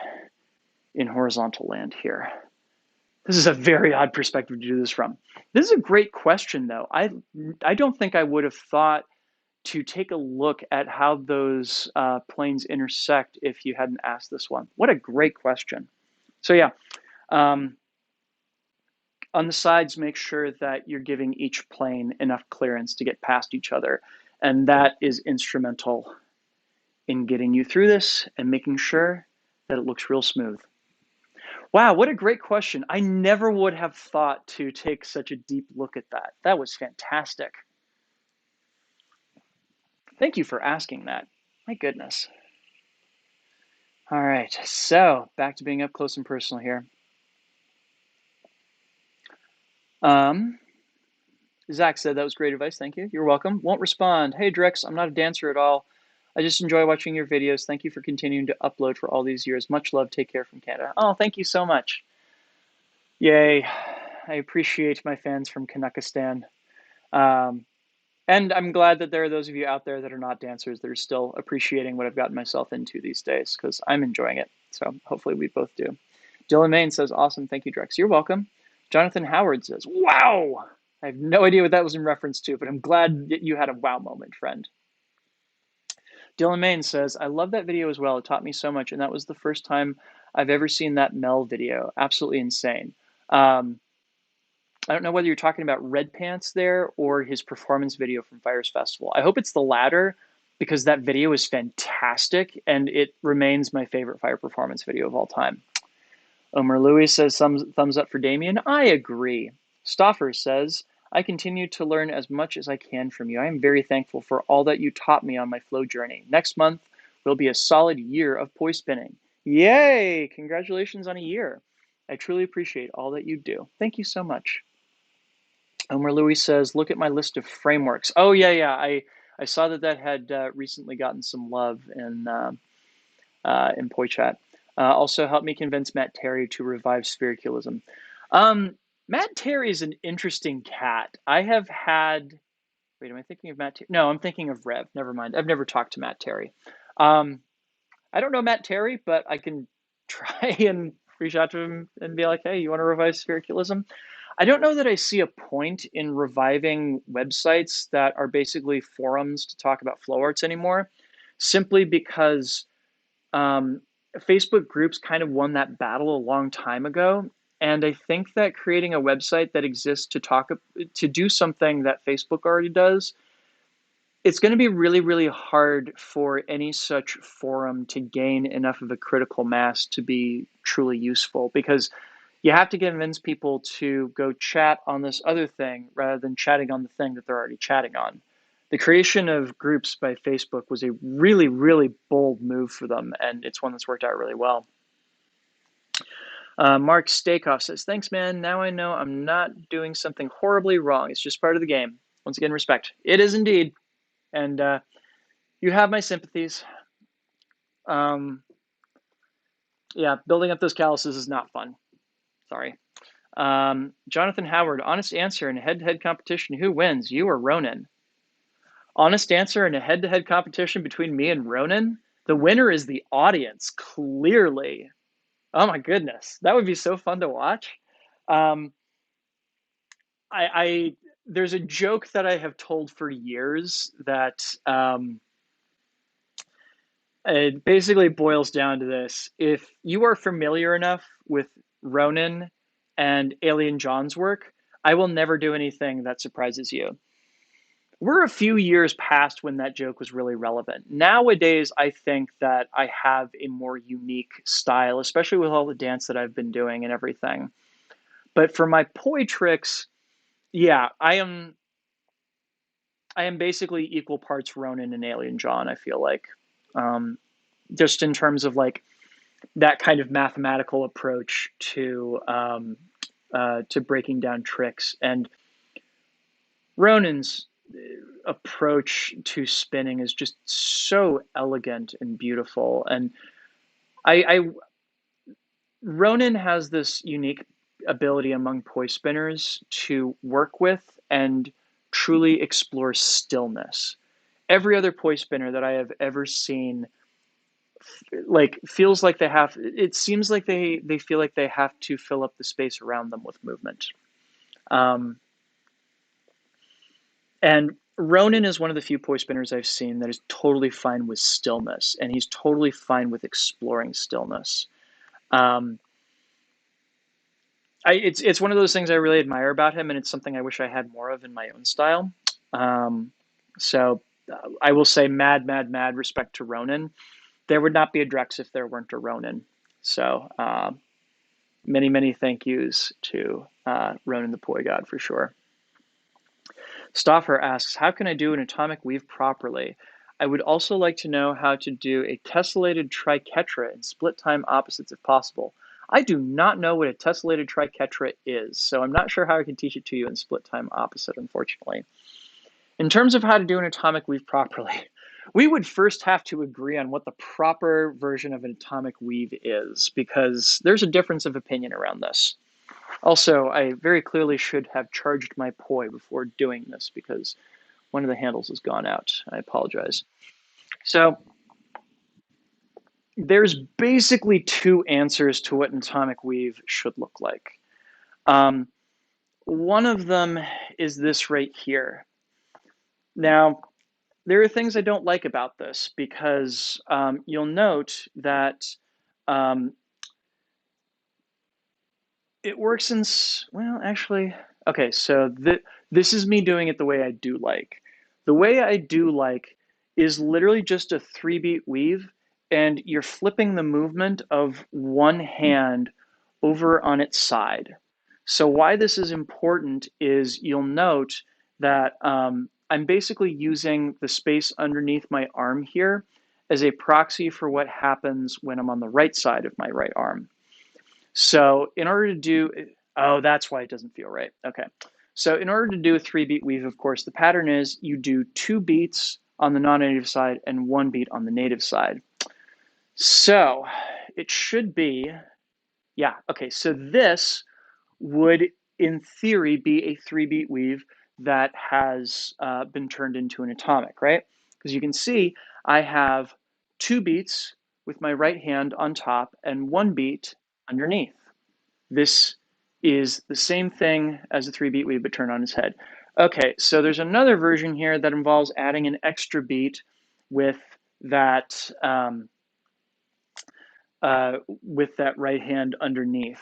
in horizontal land here. This is a very odd perspective to do this from. This is a great question, though. I don't think I would have thought to take a look at how those planes intersect if you hadn't asked this one. What a great question. So yeah, on the sides, make sure that you're giving each plane enough clearance to get past each other. And that is instrumental in getting you through this and making sure that it looks real smooth. Wow, what a great question. I never would have thought to take such a deep look at that. That was fantastic. Thank you for asking that. My goodness. All right, so back to being up close and personal here. Zach said that was great advice. Thank you. You're welcome. Won't respond. Hey, Drex, I'm not a dancer at all. I just enjoy watching your videos. Thank you for continuing to upload for all these years. Much love. Take care from Canada. Oh, thank you so much. Yay. I appreciate my fans from Kanakistan. And I'm glad that there are those of you out there that are not dancers that are still appreciating what I've gotten myself into these days because I'm enjoying it. So hopefully we both do. Dylan Main says, awesome. Thank you, Drex. You're welcome. Jonathan Howard says, wow. I have no idea what that was in reference to, but I'm glad that you had a wow moment, friend. Dylan Main says, I love that video as well. It taught me so much, and that was the first time I've ever seen that Mel video. Absolutely insane. I don't know whether you're talking about Red Pants there or his performance video from Fires Festival. I hope it's the latter because that video is fantastic and it remains my favorite fire performance video of all time. Omer Louis says thumbs up for Damien. I agree. Stoffer says, I continue to learn as much as I can from you. I am very thankful for all that you taught me on my flow journey. Next month will be a solid year of poi spinning. Yay! Congratulations on a year. I truly appreciate all that you do. Thank you so much. Omer Louis says, look at my list of frameworks. Oh, yeah. I saw that had recently gotten some love in Poi Chat. Also, help me convince Matt Terry to revive spiritualism. Matt Terry is an interesting cat. I have had... Wait, am I thinking of Matt Terry? No, I'm thinking of Rev. Never mind. I've never talked to Matt Terry. I don't know Matt Terry, but I can try and reach out to him and be like, hey, you want to revive spiritualism? I don't know that I see a point in reviving websites that are basically forums to talk about flow arts anymore, simply because Facebook groups kind of won that battle a long time ago. And I think that creating a website that exists to do something that Facebook already does, it's going to be really, really hard for any such forum to gain enough of a critical mass to be truly useful, because you have to convince people to go chat on this other thing rather than chatting on the thing that they're already chatting on. The creation of groups by Facebook was a really, really bold move for them, and it's one that's worked out really well. Mark Stakeoff says, thanks, man. Now I know I'm not doing something horribly wrong. It's just part of the game. Once again, respect. It is indeed. And you have my sympathies. Yeah, building up those calluses is not fun. Sorry. Jonathan Howard, honest answer in a head-to-head competition, who wins, you or Ronan? Honest answer in a head-to-head competition between me and Ronan? The winner is the audience, clearly. Oh my goodness, that would be so fun to watch. Um, I there's a joke that I have told for years that it basically boils down to this: if you are familiar enough with Ronan and Alien John's work, I will never do anything that surprises you. We're a few years past when that joke was really relevant. Nowadays, I think that I have a more unique style, especially with all the dance that I've been doing and everything. But for my poi tricks, yeah, I am basically equal parts Ronin and Alien John, I feel like. Um, just in terms of like that kind of mathematical approach to breaking down tricks, and Ronin's approach to spinning is just so elegant and beautiful. And I Ronin has this unique ability among poi spinners to work with and truly explore stillness. Every other poi spinner that I have ever seen like feels like they have it seems like they feel like they have to fill up the space around them with movement. Um, and Ronan is one of the few poi spinners I've seen that is totally fine with stillness, and he's totally fine with exploring stillness. Um, it's one of those things I really admire about him, and it's something I wish I had more of in my own style. Um, so I will say mad respect to Ronan. There would not be a Drex if there weren't a Ronan. So many thank yous to Ronan the Poi God for sure. Stoffer asks, how can I do an atomic weave properly? I would also like to know how to do a tessellated triquetra in split time opposites if possible. I do not know what a tessellated triquetra is, so I'm not sure how I can teach it to you in split time opposite, unfortunately. In terms of how to do an atomic weave properly, we would first have to agree on what the proper version of an atomic weave is, because there's a difference of opinion around this. Also, I very clearly should have charged my poi before doing this because one of the handles has gone out. I apologize. So there's basically two answers to what an atomic weave should look like. Um, one of them is this right here. Now, there are things I don't like about this because you'll note that um, it works in, well, actually, okay, so this is me doing it the way I do like. The way I do like is literally just a 3-beat weave, and you're flipping the movement of one hand over on its side. So why this is important is you'll note that I'm basically using the space underneath my arm here as a proxy for what happens when I'm on the right side of my right arm. So in order to do, oh, that's why it doesn't feel right. Okay. So in order to do a 3-beat weave, of course, the pattern is you do 2 beats on the non-native side and 1 beat on the native side. So it should be, yeah, okay. So this would, in theory, be a 3-beat weave that has been turned into an atomic, right? Because you can see I have 2 beats with my right hand on top and 1 beat underneath. This is the same thing as a 3-beat weave, but turned on its head. Okay, so there's another version here that involves adding an extra beat with that right hand underneath.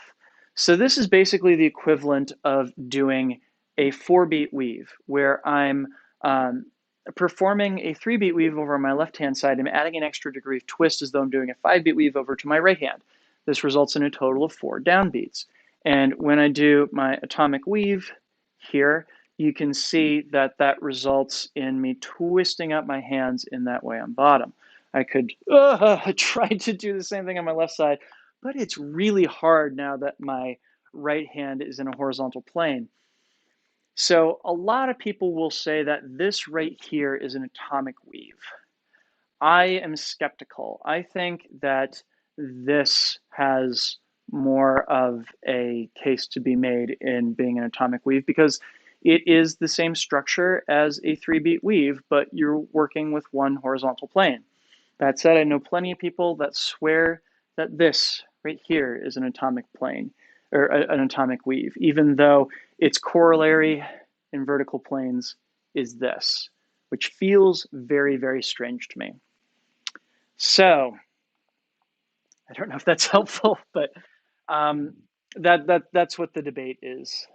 So this is basically the equivalent of doing a 4-beat weave, where I'm performing a 3-beat weave over on my left-hand side. I'm adding an extra degree of twist as though I'm doing a 5-beat weave over to my right hand. This results in a total of 4 downbeats. And when I do my atomic weave here, you can see that that results in me twisting up my hands in that way on bottom. I could try to do the same thing on my left side, but it's really hard now that my right hand is in a horizontal plane. So a lot of people will say that this right here is an atomic weave. I am skeptical. I think that this has more of a case to be made in being an atomic weave because it is the same structure as a 3-beat weave, but you're working with one horizontal plane. That said, I know plenty of people that swear that this right here is an atomic plane or an atomic weave, even though its corollary in vertical planes is this, which feels very, very strange to me. So I don't know if that's helpful, but um, that's what the debate is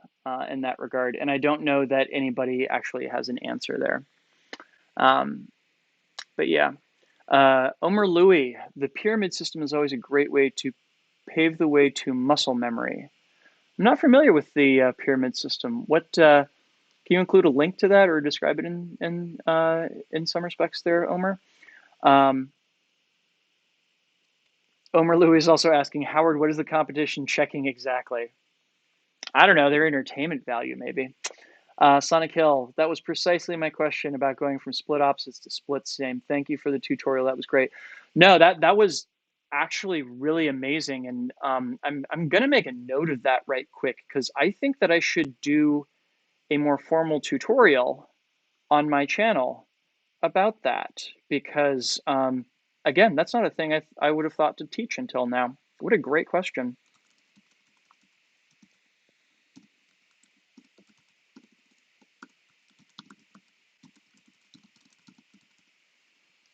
in that regard, and I don't know that anybody actually has an answer there. Um, but yeah, Omer Louis, the pyramid system is always a great way to pave the way to muscle memory. I'm not familiar with the pyramid system. What can you include a link to that or describe it in some respects there, Omer? Um, Omer Louis is also asking, Howard, what is the competition checking exactly? I don't know, their entertainment value, maybe. Sonic Hill, that was precisely my question about going from split opposites to split same. Thank you for the tutorial. That was great. No, that was actually really amazing, and I'm gonna make a note of that right quick because I think that I should do a more formal tutorial on my channel about that because again, that's not a thing I would have thought to teach until now. What a great question.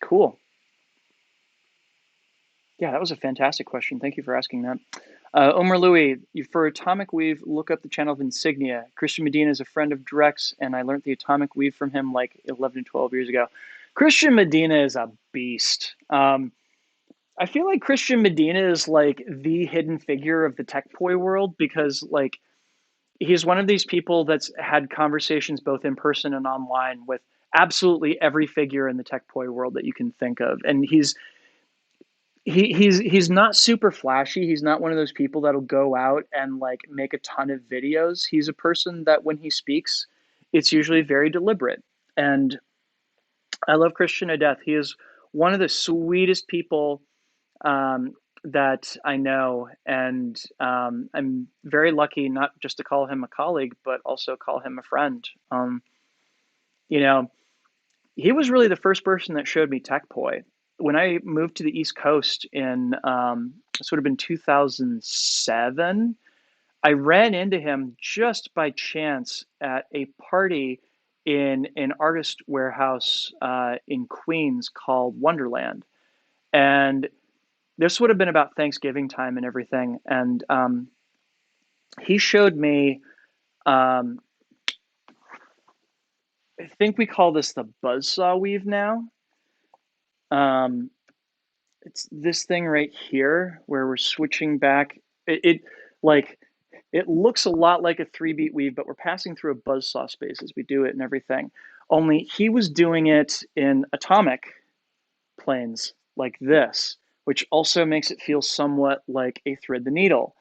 Cool. Yeah, that was a fantastic question. Thank you for asking that. Omer Louis, for Atomic Weave, look up the channel of Insignia. Christian Medina is a friend of Drex, and I learned the Atomic Weave from him like 11 to 12 years ago. Christian Medina is a beast. I feel like Christian Medina is like the hidden figure of the tech poi world because like he's one of these people that's had conversations both in person and online with absolutely every figure in the tech poi world that you can think of, and he's not super flashy. He's not one of those people that'll go out and like make a ton of videos. He's a person that when he speaks, it's usually very deliberate. And I love Christian to death. He is one of the sweetest people um, that I know, and I'm very lucky not just to call him a colleague, but also call him a friend. You know, he was really the first person that showed me tech poi. When I moved to the East Coast in this would have been 2007, I ran into him just by chance at a party in an artist warehouse in Queens called Wonderland. And this would have been about Thanksgiving time and everything. And he showed me, um, I think we call this the buzzsaw weave now. Um, it's this thing right here where we're switching back. It like it looks a lot like a 3-beat weave, but we're passing through a buzzsaw space as we do it and everything. Only he was doing it in atomic planes like this, which also makes it feel somewhat like a thread the needle.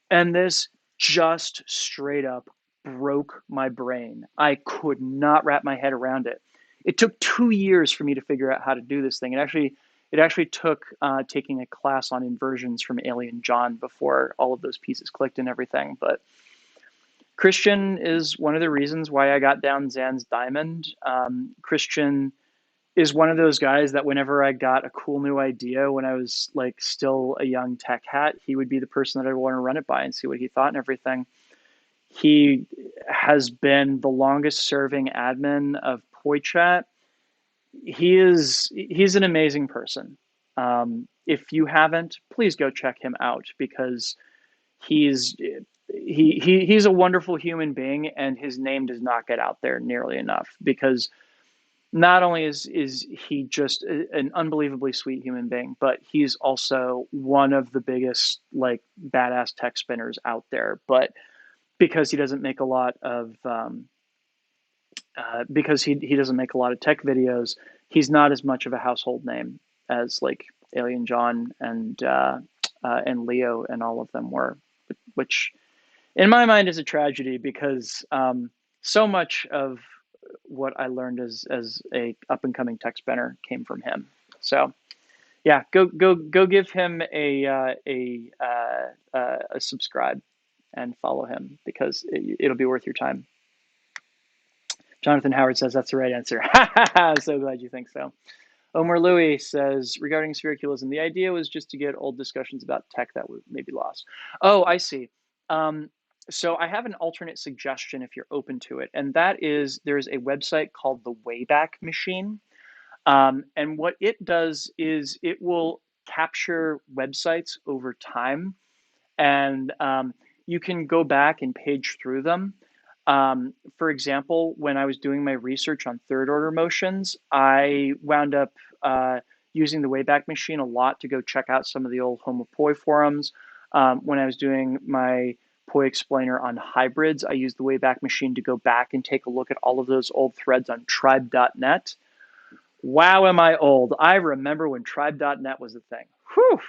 And this just straight up broke my brain. I could not wrap my head around it. It took 2 years for me to figure out how to do this thing. It actually took taking a class on inversions from Alien John before all of those pieces clicked and everything. But Christian is one of the reasons why I got down Zan's Diamond. Christian is one of those guys that whenever I got a cool new idea when I was like still a young tech hat, he would be the person that I'd want to run it by and see what he thought and everything. He has been the longest serving admin of Poi Chat. He's an amazing person. If you haven't, please go check him out because he's he's a wonderful human being and his name does not get out there nearly enough because not only is he just an unbelievably sweet human being, but he's also one of the biggest like badass tech spinners out there. But because he doesn't make a lot of because he doesn't make a lot of tech videos, he's not as much of a household name as like Alien John and Leo and all of them were, which in my mind is a tragedy because so much of what I learned as a up and coming tech spinner came from him. So Yeah, go give him a subscribe and follow him because it'll be worth your time. Jonathan Howard says that's the right answer. I'm so glad you think so. Omer Louis says, regarding spiritualism, the idea was just to get old discussions about tech that may be lost. Oh, I see. Um, so I have an alternate suggestion if you're open to it, and that is there's a website called the Wayback Machine. And what it does is it will capture websites over time, and you can go back and page through them. For example, when I was doing my research on third order motions, I wound up using the Wayback Machine a lot to go check out some of the old Home of Poi forums. When I was doing my Poi Explainer on hybrids, I used the Wayback Machine to go back and take a look at all of those old threads on tribe.net. Wow, am I old? I remember when tribe.net was a thing. Whew.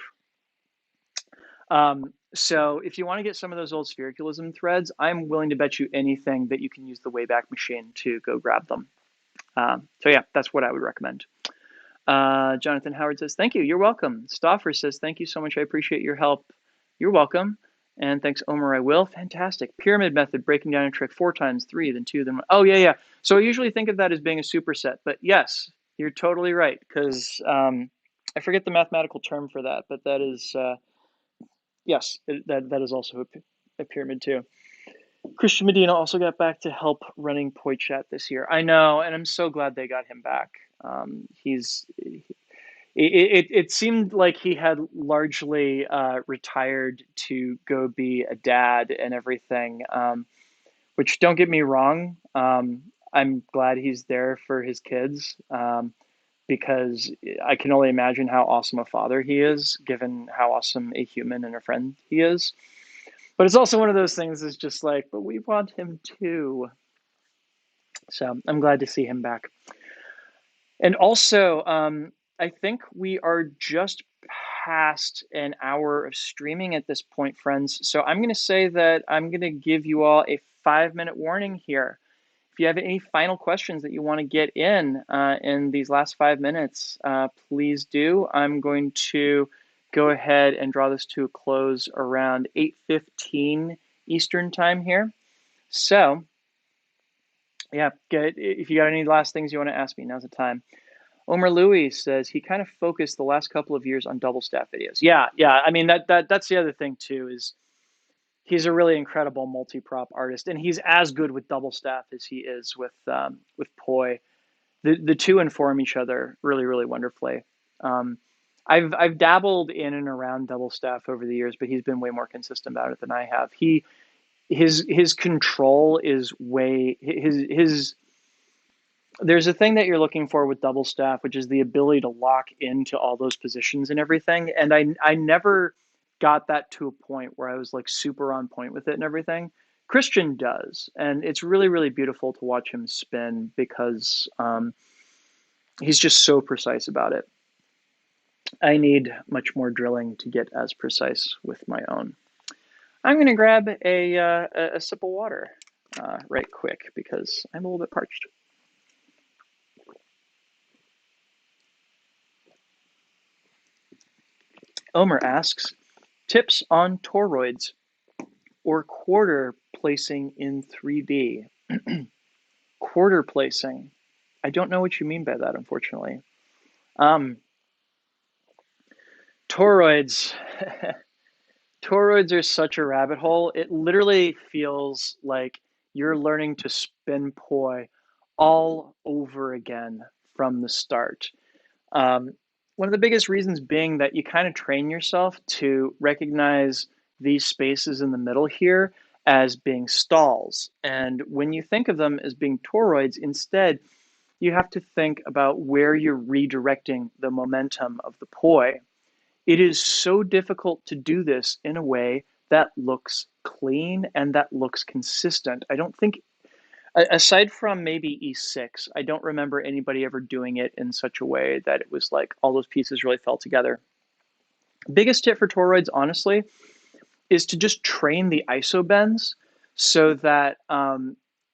So if you want to get some of those old spiritualism threads, I'm willing to bet you anything that you can use the Wayback Machine to go grab them. So yeah, that's what I would recommend. Jonathan Howard says, thank you. You're welcome. Stoffer says, thank you so much. I appreciate your help. You're welcome. And thanks, Omer. I will. Fantastic. Pyramid method, breaking down a trick 4 times 3, then 2, then 1. Oh, yeah. So I usually think of that as being a superset. But yes, you're totally right. Because I forget the mathematical term for that. But that is, yes, that is also a pyramid too. Christian Medina also got back to help running Poi Chat this year. I know, and I'm so glad they got him back. It seemed like he had largely retired to go be a dad and everything, which don't get me wrong. I'm glad he's there for his kids because I can only imagine how awesome a father he is, given how awesome a human and a friend he is. But it's also one of those things that's just like, but we want him too. So I'm glad to see him back. And also, I think we are just past an hour of streaming at this point, friends. So I'm going to say that I'm going to give you all a 5-minute warning here. If you have any final questions that you want to get in these last 5 minutes, please do. I'm going to go ahead and draw this to a close around 8:15 Eastern time here. So, yeah, if you got any last things you want to ask me, now's the time. Omer Louis says he kind of focused the last couple of years on double staff videos. Yeah. I mean that's the other thing too is he's a really incredible multi-prop artist, and he's as good with double staff as he is with Poi. The two inform each other really wonderfully. I've dabbled in and around double staff over the years, but he's been way more consistent about it than I have. His control is way his there's a thing that you're looking for with double staff, which is the ability to lock into all those positions and everything. And I never got that to a point where I was like super on point with it and everything. Christian does, and it's really beautiful to watch him spin because he's just so precise about it. I need much more drilling to get as precise with my own. I'm going to grab a sip of water right quick because I'm a little bit parched. Omer asks, tips on toroids or quarter placing in 3D. Quarter placing. I don't know what you mean by that, unfortunately. Toroids. Toroids are such a rabbit hole. It literally feels like you're learning to spin Poi all over again from the start. One of the biggest reasons being that you kind of train yourself to recognize these spaces in the middle here as being stalls. And when you think of them as being toroids, instead, you have to think about where you're redirecting the momentum of the Poi. It is so difficult to do this in a way that looks clean and that looks consistent. I don't think, aside from maybe E6, I don't remember anybody ever doing it in such a way that it was like all those pieces really fell together. Biggest tip for toroids, honestly, is to just train the isobends so that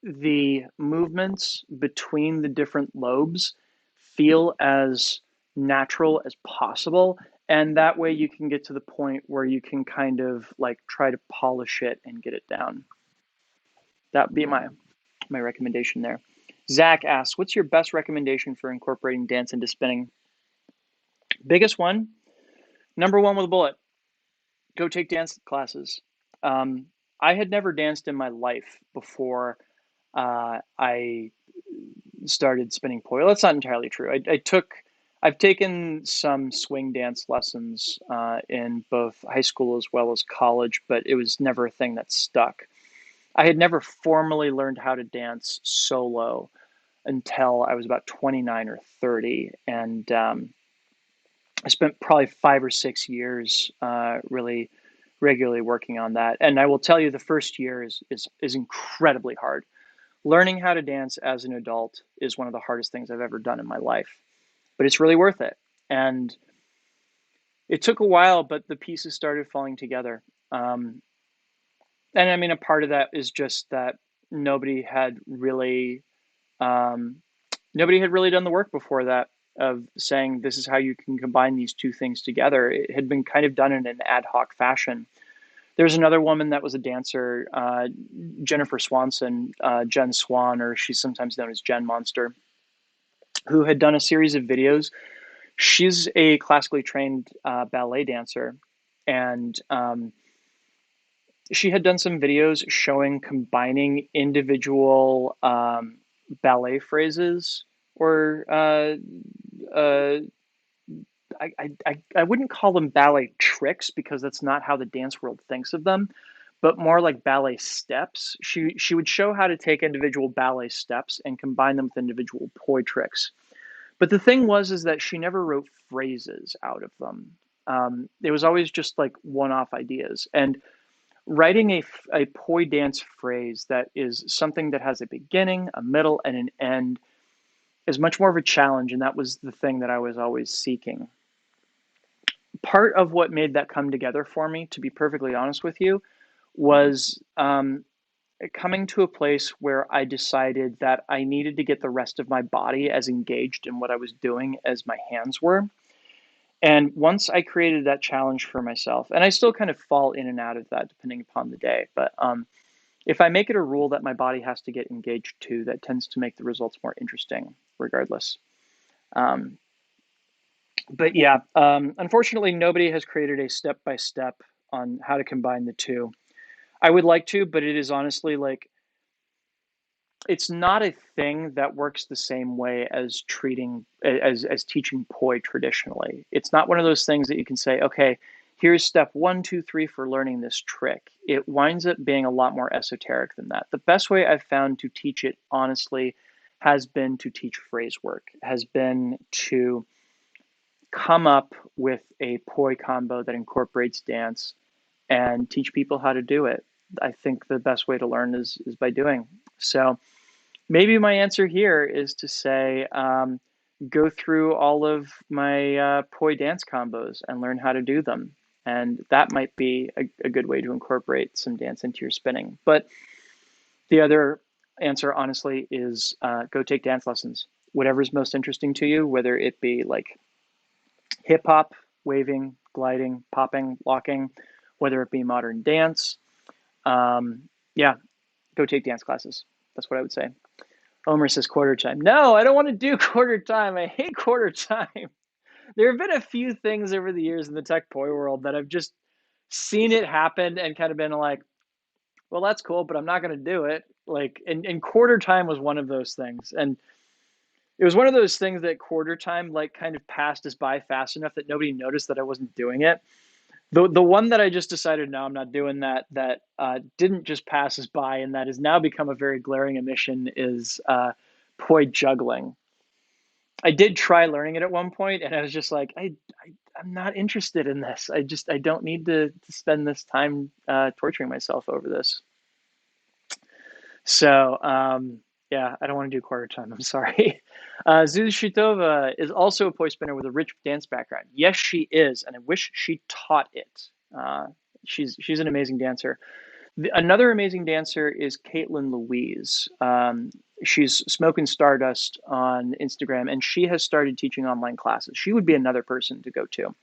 the movements between the different lobes feel as natural as possible. And that way you can get to the point where you can kind of like try to polish it and get it down. That would be my recommendation there. Zach asks, what's your best recommendation for incorporating dance into spinning? Biggest one, number one with a bullet, go take dance classes. Um, I had never danced in my life before I started spinning poi. Well, that's not entirely true. I've taken some swing dance lessons in both high school as well as college, but it was never a thing that stuck. I had never formally learned how to dance solo until I was about 29 or 30, and I spent probably 5 or 6 years really regularly working on that. And I will tell you, the first year is incredibly hard. Learning how to dance as an adult is one of the hardest things I've ever done in my life, but it's really worth it. And it took a while, but the pieces started falling together. And I mean, a part of that is just that nobody had really um, nobody had really done the work before that of saying this is how you can combine these two things together. It had been kind of done in an ad hoc fashion. There's another woman that was a dancer, Jennifer Swanson, Jen Swan, or she's sometimes known as Jen Monster, who had done a series of videos. She's a classically trained ballet dancer, and she had done some videos showing combining individual ballet phrases or uh, I wouldn't call them ballet tricks because that's not how the dance world thinks of them, but more like ballet steps. She would show how to take individual ballet steps and combine them with individual poi tricks. But the thing was is that she never wrote phrases out of them. It was always just like one-off ideas. And writing a poi dance phrase that is something that has a beginning, a middle, and an end is much more of a challenge. And that was the thing that I was always seeking. Part of what made that come together for me, to be perfectly honest with you, was coming to a place where I decided that I needed to get the rest of my body as engaged in what I was doing as my hands were. And once I created that challenge for myself, and I still kind of fall in and out of that depending upon the day, but if I make it a rule that my body has to get engaged too, that tends to make the results more interesting, regardless. Um, but yeah, unfortunately, nobody has created a step by step on how to combine the two. I would like to, but it is honestly like it's not a thing that works the same way as treating as teaching poi traditionally. It's not one of those things that you can say, okay, here's step 1, 2, 3 for learning this trick. It winds up being a lot more esoteric than that. The best way I've found to teach it honestly has been to teach phrase work, has been to come up with a poi combo that incorporates dance and teach people how to do it. I think the best way to learn is by doing. So maybe my answer here is to say go through all of my poi dance combos and learn how to do them. And that might be a good way to incorporate some dance into your spinning. But the other answer, honestly, is go take dance lessons. Whatever's most interesting to you, whether it be like hip hop, waving, gliding, popping, locking, whether it be modern dance. Yeah, go take dance classes. That's what I would say. Homer says quarter time. No, I don't want to do quarter time. I hate quarter time. There have been a few things over the years in the tech poi world that I've just seen it happen and kind of been like, well, that's cool, but I'm not going to do it. Like, and quarter time was one of those things. And it was one of those things that quarter time like kind of passed us by fast enough that nobody noticed that I wasn't doing it. The one that I just decided, no, I'm not doing that, that didn't just pass us by and that has now become a very glaring omission is poi juggling. I did try learning it at one point and I was just like, I'm not interested in this. I don't need to spend this time torturing myself over this. So, yeah, I don't want to do quarter time. I'm sorry. Zuz Shitova is also a poi spinner with a rich dance background. Yes, she is, and I wish she taught it. She's an amazing dancer. Another amazing dancer is Caitlin Louise. She's Smoking Stardust on Instagram, and she has started teaching online classes. She would be another person to go to.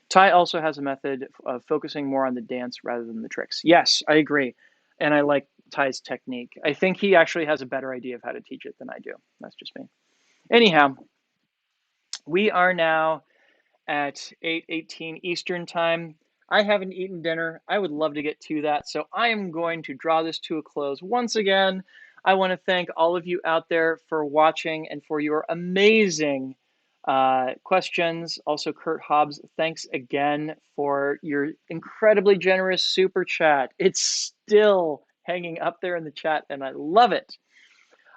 Ty also has a method of focusing more on the dance rather than the tricks. Yes, I agree. And I like Ty's technique. I think he actually has a better idea of how to teach it than I do. That's just me. Anyhow, we are now at 8:18 Eastern Time. I haven't eaten dinner. I would love to get to that. So I am going to draw this to a close. Once again, I want to thank all of you out there for watching and for your amazing questions. Also, Kurt Hobbs, thanks again for your incredibly generous super chat. It's still hanging up there in the chat, and I love it.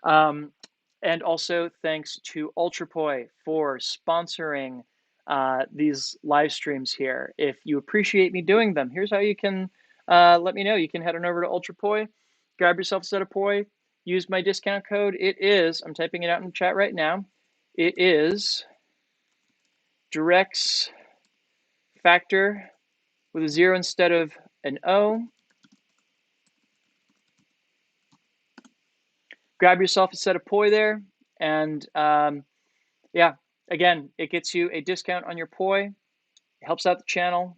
And also thanks to Ultra Poi for sponsoring these live streams here. If you appreciate me doing them, here's how you can let me know. You can head on over to Ultra Poi, grab yourself a set of Poi, use my discount code. It is, I'm typing it out in the chat right now. It is Drex Factor with a 0 instead of an O. Grab yourself a set of Poi there, and yeah, again, it gets you a discount on your Poi. It helps out the channel.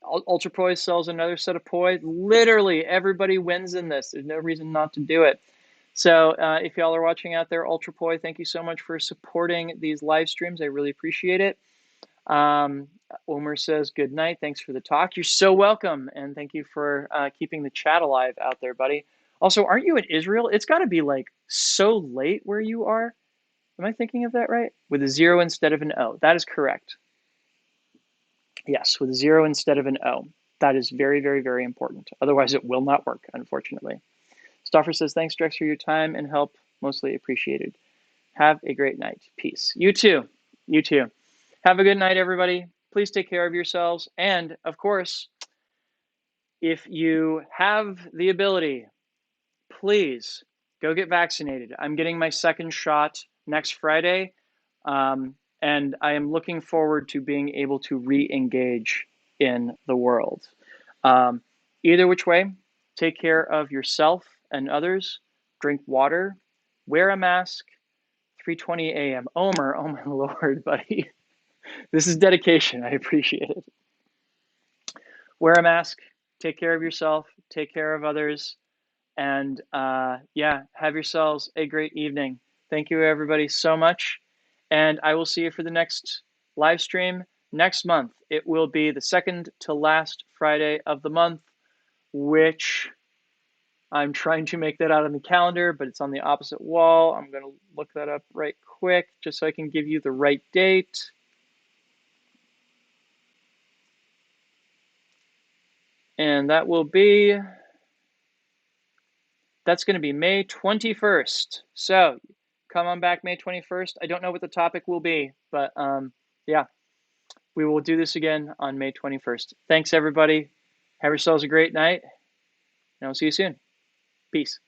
Ultra Poi sells another set of Poi. Literally, everybody wins in this. There's no reason not to do it. So if y'all are watching out there, Ultra Poi, thank you so much for supporting these live streams. I really appreciate it. Omer says, good night. Thanks for the talk. You're so welcome. And thank you for keeping the chat alive out there, buddy. Also, aren't you in Israel? It's got to be like so late where you are. Am I thinking of that right? With a 0 instead of an O. That is correct. Yes, with a 0 instead of an O. That is very, very, very important. Otherwise, it will not work, unfortunately. Stoffer says, thanks, Drex, for your time and help. Mostly appreciated. Have a great night. Peace. You too. You too. Have a good night, everybody. Please take care of yourselves. And, of course, if you have the ability, please go get vaccinated. I'm getting my second shot next Friday. And I am looking forward to being able to re-engage in the world. Either which way, take care of yourself and others, drink water, wear a mask, 3:20 a.m. Omer, oh my Lord, buddy. This is dedication. I appreciate it. Wear a mask, take care of yourself, take care of others, and yeah, have yourselves a great evening. Thank you, everybody, so much. And I will see you for the next live stream next month. It will be the second to last Friday of the month, which I'm trying to make that out on the calendar, but it's on the opposite wall. I'm going to look that up right quick just so I can give you the right date. And that will be, that's going to be May 21st. So come on back May 21st. I don't know what the topic will be, but yeah, we will do this again on May 21st. Thanks, everybody. Have yourselves a great night, and I'll see you soon. Peace.